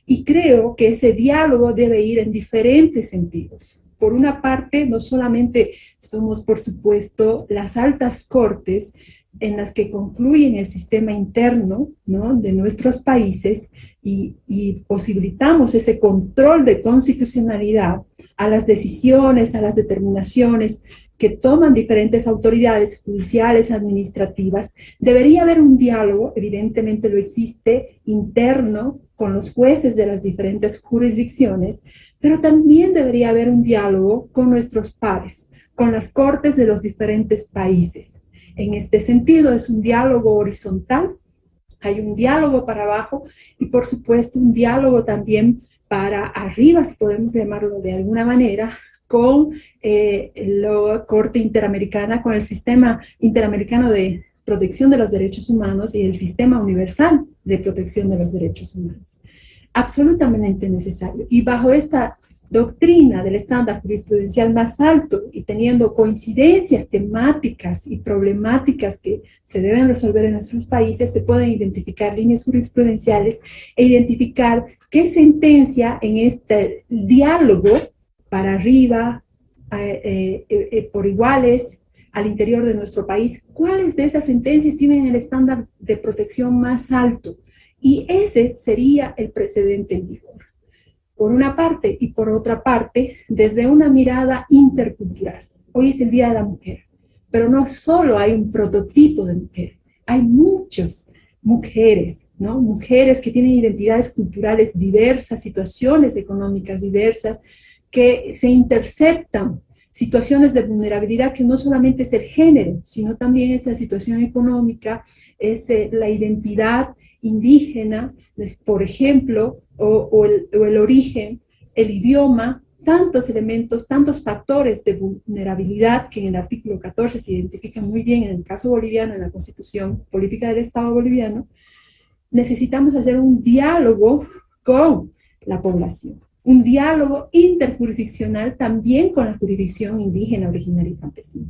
Y creo que ese diálogo debe ir en diferentes sentidos. Por una parte, no solamente somos, por supuesto, las altas cortes en las que concluyen el sistema interno, ¿no?, de nuestros países y posibilitamos ese control de constitucionalidad a las decisiones, a las determinaciones que toman diferentes autoridades judiciales, administrativas. Debería haber un diálogo, evidentemente lo existe, interno con los jueces de las diferentes jurisdicciones, pero también debería haber un diálogo con nuestros pares, con las cortes de los diferentes países. En este sentido, es un diálogo horizontal, hay un diálogo para abajo y, por supuesto, un diálogo también para arriba, si podemos llamarlo de alguna manera, con la Corte Interamericana, con el Sistema Interamericano de Protección de los Derechos Humanos y el Sistema Universal de Protección de los Derechos Humanos. Absolutamente necesario. Y bajo esta doctrina del estándar jurisprudencial más alto y teniendo coincidencias temáticas y problemáticas que se deben resolver en nuestros países, se pueden identificar líneas jurisprudenciales e identificar qué sentencia en este diálogo para arriba, por iguales, al interior de nuestro país, cuáles de esas sentencias tienen el estándar de protección más alto. Y ese sería el precedente en vigor. Por una parte, y por otra parte, desde una mirada intercultural. Hoy es el Día de la Mujer, pero no solo hay un prototipo de mujer, hay muchas mujeres, ¿no? Mujeres que tienen identidades culturales diversas, situaciones económicas diversas, que se interceptan, situaciones de vulnerabilidad que no solamente es el género, sino también es la situación económica, es la identidad indígena, por ejemplo, o el origen, el idioma, tantos elementos, tantos factores de vulnerabilidad que en el artículo 14 se identifican muy bien en el caso boliviano, en la Constitución Política del Estado Boliviano. Necesitamos hacer un diálogo con la población, un diálogo interjurisdiccional también con la jurisdicción indígena, originaria y campesina.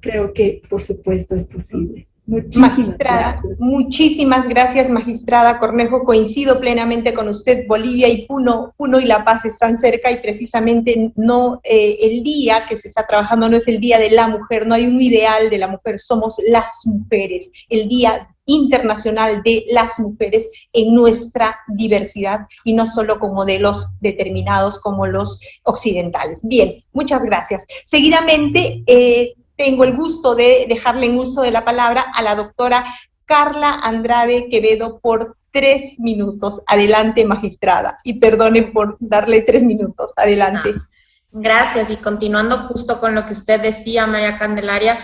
Creo que, por supuesto, es posible. Muchísimas gracias, magistrada Cornejo. Coincido plenamente con usted. Bolivia y Puno y La Paz están cerca y precisamente no el día que se está trabajando no es el Día de la Mujer, no hay un ideal de la mujer, somos las mujeres, el Día Internacional de las Mujeres en nuestra diversidad y no solo con modelos determinados como los occidentales. Bien, muchas gracias. Seguidamente, tengo el gusto de dejarle en uso de la palabra a la doctora Carla Andrade Quevedo por 3 minutos. Adelante, magistrada. Y perdonen por darle 3 minutos. Adelante. Gracias. Y continuando justo con lo que usted decía, María Candelaria,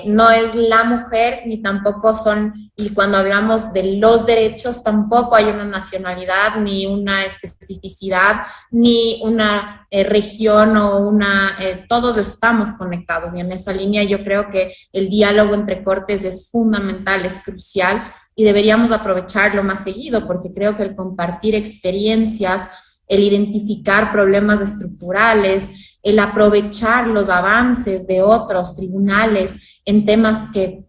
no es la mujer, ni tampoco son, y cuando hablamos de los derechos, tampoco hay una nacionalidad, ni una especificidad, ni una región o una, todos estamos conectados, y en esa línea yo creo que el diálogo entre cortes es fundamental, es crucial, y deberíamos aprovecharlo más seguido, porque creo que el compartir experiencias el identificar problemas estructurales, el aprovechar los avances de otros tribunales en temas que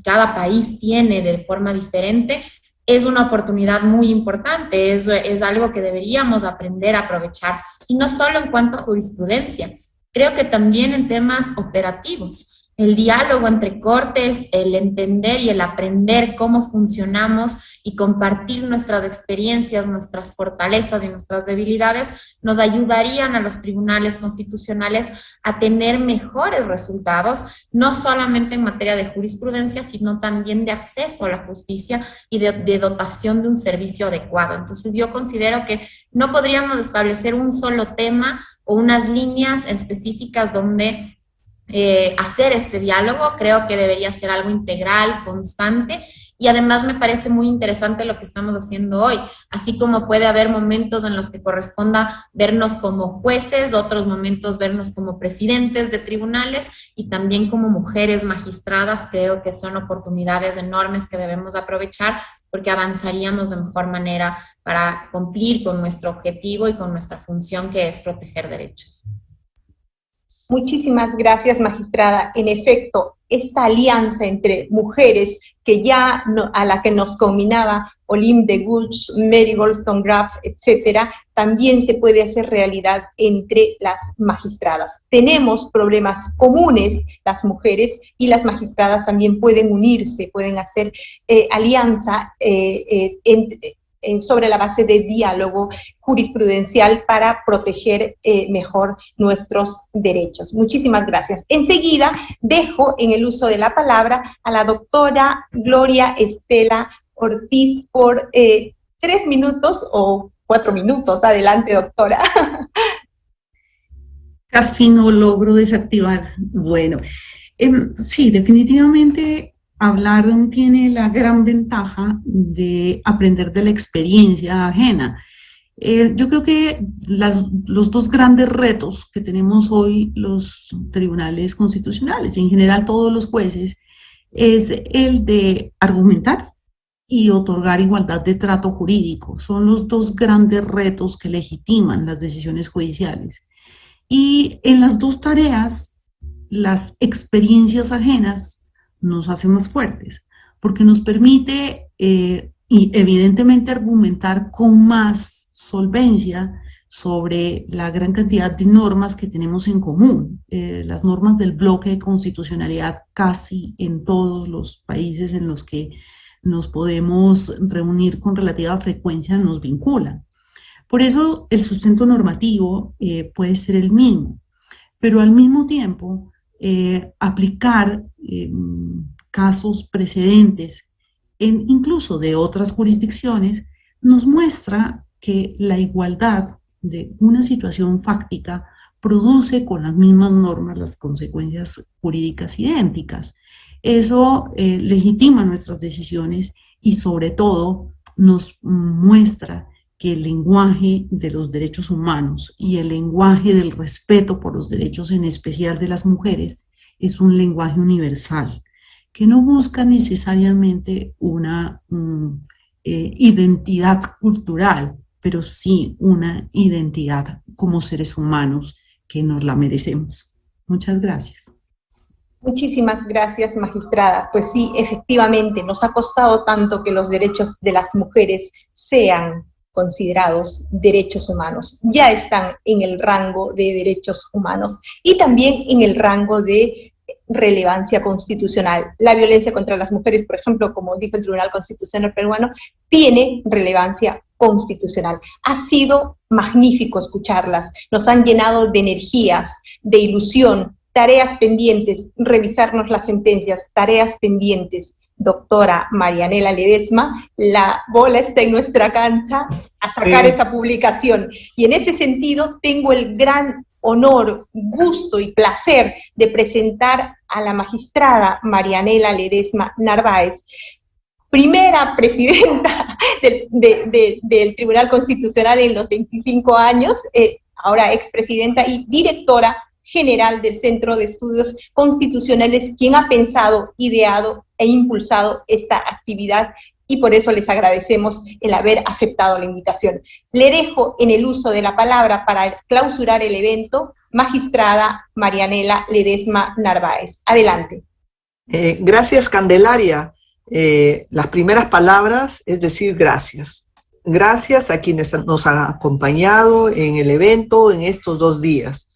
cada país tiene de forma diferente, es una oportunidad muy importante, es algo que deberíamos aprender a aprovechar. Y no solo en cuanto a jurisprudencia, creo que también en temas operativos. El diálogo entre cortes, el entender y el aprender cómo funcionamos y compartir nuestras experiencias, nuestras fortalezas y nuestras debilidades nos ayudarían a los tribunales constitucionales a tener mejores resultados, no solamente en materia de jurisprudencia, sino también de acceso a la justicia y de dotación de un servicio adecuado. Entonces yo considero que no podríamos establecer un solo tema o unas líneas específicas donde hacer este diálogo. Creo que debería ser algo integral, constante, y además me parece muy interesante lo que estamos haciendo hoy, así como puede haber momentos en los que corresponda vernos como jueces, otros momentos vernos como presidentes de tribunales y también como mujeres magistradas. Creo que son oportunidades enormes que debemos aprovechar porque avanzaríamos de mejor manera para cumplir con nuestro objetivo y con nuestra función, que es proteger derechos. Muchísimas gracias, magistrada. En efecto, esta alianza entre mujeres a la que nos combinaba Olympe de Gouges, Mary Wollstonecraft, etcétera, también se puede hacer realidad entre las magistradas. Tenemos problemas comunes las mujeres y las magistradas también pueden unirse, pueden hacer alianza sobre la base de diálogo jurisprudencial para proteger mejor nuestros derechos. Muchísimas gracias. Enseguida dejo en el uso de la palabra a la doctora Gloria Estela Ortiz por 3 minutos o 4 minutos. Adelante, doctora. Casi no logro desactivar. Bueno, sí, definitivamente hablar tiene la gran ventaja de aprender de la experiencia ajena. Yo creo que los 2 grandes retos que tenemos hoy los tribunales constitucionales y en general todos los jueces es el de argumentar y otorgar igualdad de trato jurídico. Son los 2 grandes retos que legitiman las decisiones judiciales. Y en las 2 tareas, las experiencias ajenas nos hace más fuertes, porque nos permite y evidentemente argumentar con más solvencia sobre la gran cantidad de normas que tenemos en común. Las normas del bloque de constitucionalidad casi en todos los países en los que nos podemos reunir con relativa frecuencia nos vinculan. Por eso el sustento normativo puede ser el mismo, pero al mismo tiempo aplicar casos precedentes incluso de otras jurisdicciones nos muestra que la igualdad de una situación fáctica produce con las mismas normas las consecuencias jurídicas idénticas. Eso legitima nuestras decisiones y sobre todo nos muestra que el lenguaje de los derechos humanos y el lenguaje del respeto por los derechos, en especial de las mujeres, es un lenguaje universal, que no busca necesariamente una identidad cultural, pero sí una identidad como seres humanos que nos la merecemos. Muchas gracias. Muchísimas gracias, magistrada. Pues sí, efectivamente, nos ha costado tanto que los derechos de las mujeres sean considerados derechos humanos. Ya están en el rango de derechos humanos y también en el rango de relevancia constitucional. La violencia contra las mujeres, por ejemplo, como dijo el Tribunal Constitucional peruano, tiene relevancia constitucional. Ha sido magnífico escucharlas, nos han llenado de energías, de ilusión, tareas pendientes, revisarnos las sentencias, tareas pendientes. Doctora Marianela Ledesma, la bola está en nuestra cancha a sacar esa publicación. Y en ese sentido tengo el gran honor, gusto y placer de presentar a la magistrada Marianela Ledesma Narváez, primera presidenta del Tribunal Constitucional en los 25 años, ahora expresidenta y directora general del Centro de Estudios Constitucionales, quien ha pensado, ideado e impulsado esta actividad y por eso les agradecemos el haber aceptado la invitación. Le dejo en el uso de la palabra para clausurar el evento, magistrada Marianela Ledesma Narváez. Adelante. Gracias, Candelaria. Las primeras palabras es decir gracias. Gracias a quienes nos han acompañado en el evento en estos 2 días.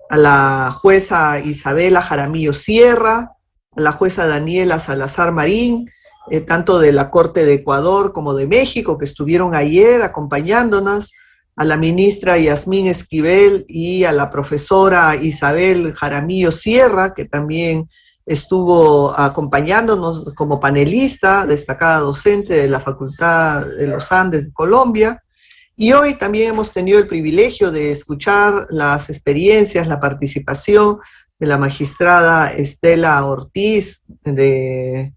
A la jueza Isabela Jaramillo Sierra, a la jueza Daniela Salazar Marín, tanto de la Corte de Ecuador como de México, que estuvieron ayer acompañándonos, a la ministra Yasmín Esquivel y a la profesora Isabel Jaramillo Sierra, que también estuvo acompañándonos como panelista, destacada docente de la Facultad de los Andes de Colombia. Y hoy también hemos tenido el privilegio de escuchar las experiencias, la participación de la magistrada Estela Ortiz de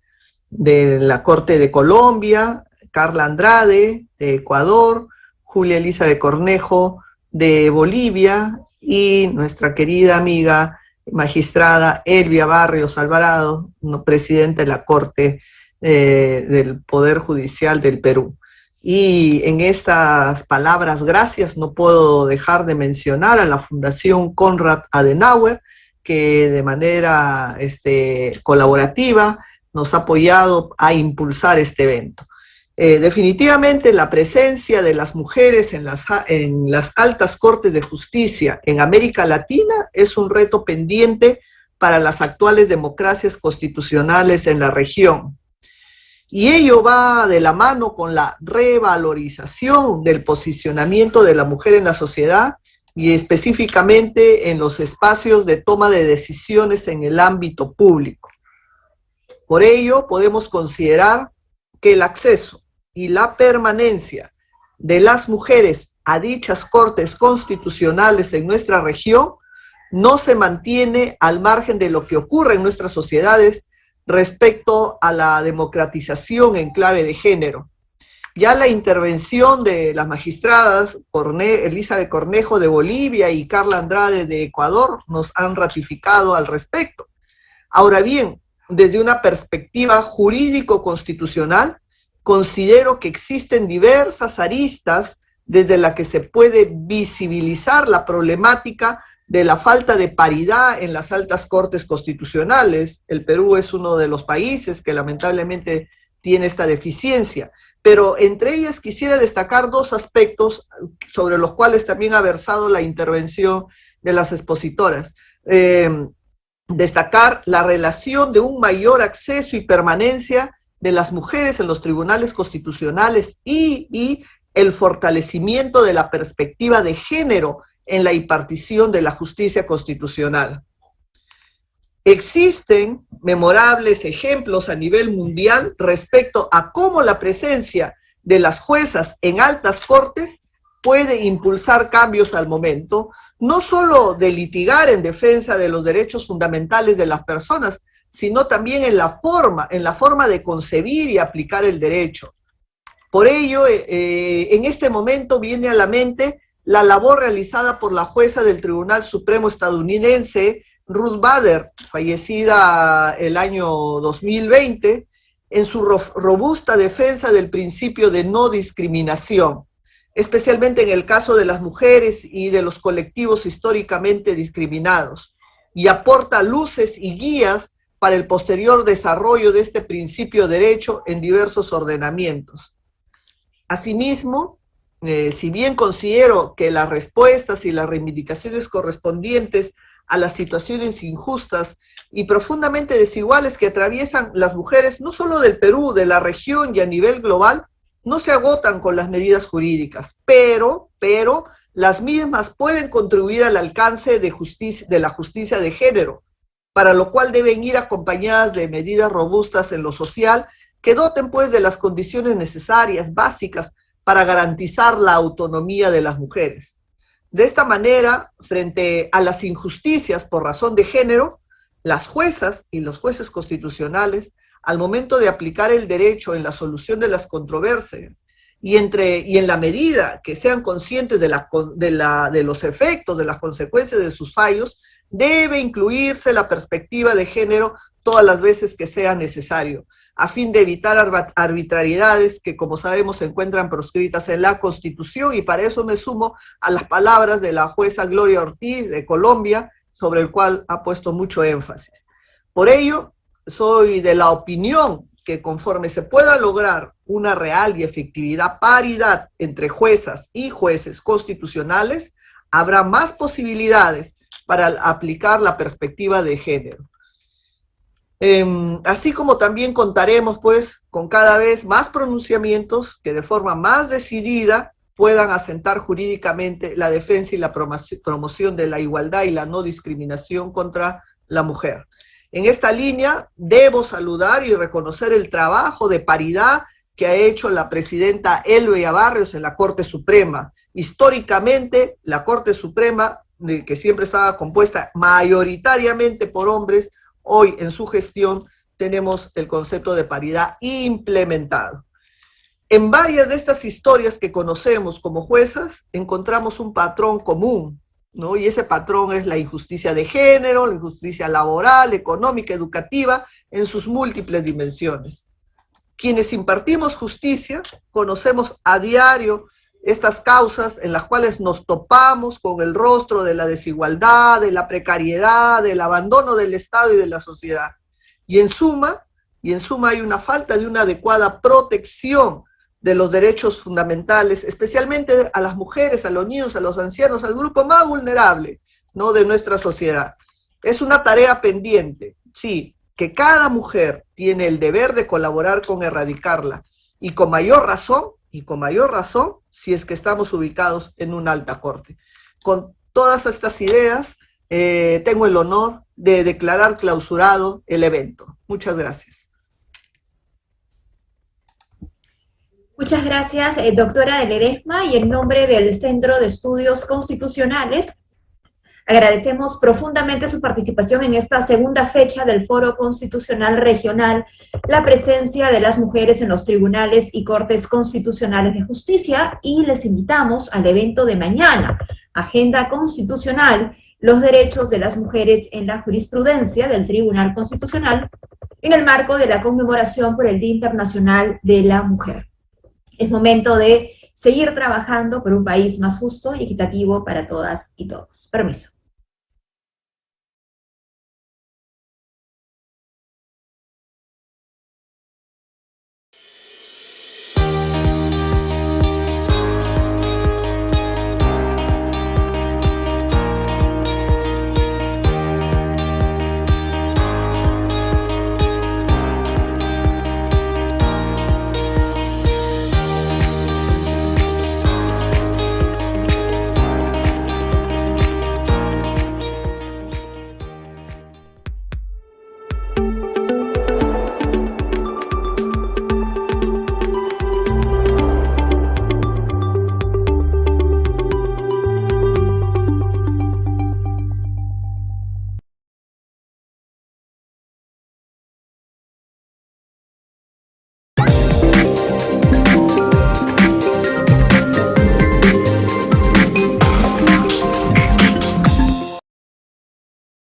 la Corte de Colombia, Carla Andrade de Ecuador, Julia Elizabeth Cornejo de Bolivia y nuestra querida amiga magistrada Elvia Barrios Alvarado, presidenta de la Corte del Poder Judicial del Perú. Y en estas palabras gracias no puedo dejar de mencionar a la Fundación Konrad Adenauer, que de manera colaborativa nos ha apoyado a impulsar este evento. Definitivamente la presencia de las mujeres en las altas cortes de justicia en América Latina es un reto pendiente para las actuales democracias constitucionales en la región. Y ello va de la mano con la revalorización del posicionamiento de la mujer en la sociedad y específicamente en los espacios de toma de decisiones en el ámbito público. Por ello, podemos considerar que el acceso y la permanencia de las mujeres a dichas cortes constitucionales en nuestra región no se mantiene al margen de lo que ocurre en nuestras sociedades respecto a la democratización en clave de género. Ya la intervención de las magistradas Elizabeth Cornejo de Bolivia y Carla Andrade de Ecuador nos han ratificado al respecto. Ahora bien, desde una perspectiva jurídico-constitucional, considero que existen diversas aristas desde las que se puede visibilizar la problemática de la falta de paridad en las altas cortes constitucionales. El Perú es uno de los países que lamentablemente tiene esta deficiencia, pero entre ellas quisiera destacar 2 aspectos sobre los cuales también ha versado la intervención de las expositoras. Destacar la relación de un mayor acceso y permanencia de las mujeres en los tribunales constitucionales y el fortalecimiento de la perspectiva de género en la impartición de la justicia constitucional. Existen memorables ejemplos a nivel mundial respecto a cómo la presencia de las juezas en altas cortes puede impulsar cambios al momento, no solo de litigar en defensa de los derechos fundamentales de las personas, sino también en la forma de concebir y aplicar el derecho. Por ello, en este momento viene a la mente la labor realizada por la jueza del Tribunal Supremo estadounidense, Ruth Bader, fallecida el año 2020, en su robusta defensa del principio de no discriminación, especialmente en el caso de las mujeres y de los colectivos históricamente discriminados, y aporta luces y guías para el posterior desarrollo de este principio de derecho en diversos ordenamientos. Asimismo, si bien considero que las respuestas y las reivindicaciones correspondientes a las situaciones injustas y profundamente desiguales que atraviesan las mujeres, no solo del Perú, de la región y a nivel global, no se agotan con las medidas jurídicas, pero las mismas pueden contribuir al alcance de la justicia de género, para lo cual deben ir acompañadas de medidas robustas en lo social que doten pues de las condiciones necesarias, básicas, para garantizar la autonomía de las mujeres. De esta manera, frente a las injusticias por razón de género, las juezas y los jueces constitucionales, al momento de aplicar el derecho en la solución de las controversias y en la medida que sean conscientes de los efectos, de las consecuencias de sus fallos, debe incluirse la perspectiva de género todas las veces que sea necesario. a fin de evitar arbitrariedades que, como sabemos, se encuentran proscritas en la Constitución, y para eso me sumo a las palabras de la jueza Gloria Ortiz de Colombia, sobre el cual ha puesto mucho énfasis. Por ello, soy de la opinión que conforme se pueda lograr una real y efectividad paridad entre juezas y jueces constitucionales, habrá más posibilidades para aplicar la perspectiva de género. Así como también contaremos pues con cada vez más pronunciamientos que de forma más decidida puedan asentar jurídicamente la defensa y la promoción de la igualdad y la no discriminación contra la mujer. En esta línea debo saludar y reconocer el trabajo de paridad que ha hecho la presidenta Elvia Barrios en la Corte Suprema. Históricamente, la Corte Suprema, que siempre estaba compuesta mayoritariamente por hombres, hoy en su gestión tenemos el concepto de paridad implementado. En varias de estas historias que conocemos como juezas, encontramos un patrón común, ¿no? Y ese patrón es la injusticia de género, la injusticia laboral, económica, educativa, en sus múltiples dimensiones. Quienes impartimos justicia, conocemos a diario estas causas en las cuales nos topamos con el rostro de la desigualdad, de la precariedad, del abandono del Estado y de la sociedad. Y en suma hay una falta de una adecuada protección de los derechos fundamentales, especialmente a las mujeres, a los niños, a los ancianos, al grupo más vulnerable, ¿no?, de nuestra sociedad. Es una tarea pendiente, sí, que cada mujer tiene el deber de colaborar con erradicarla, y con mayor razón, si es que estamos ubicados en una alta corte. Con todas estas ideas, tengo el honor de declarar clausurado el evento. Muchas gracias. Muchas gracias, doctora de Ledesma, y en nombre del Centro de Estudios Constitucionales, agradecemos profundamente su participación en esta segunda fecha del Foro Constitucional Regional, la presencia de las mujeres en los tribunales y cortes constitucionales de justicia, y les invitamos al evento de mañana, Agenda Constitucional, los derechos de las mujeres en la jurisprudencia del Tribunal Constitucional, en el marco de la conmemoración por el Día Internacional de la Mujer. Es momento de seguir trabajando por un país más justo y equitativo para todas y todos. Permiso.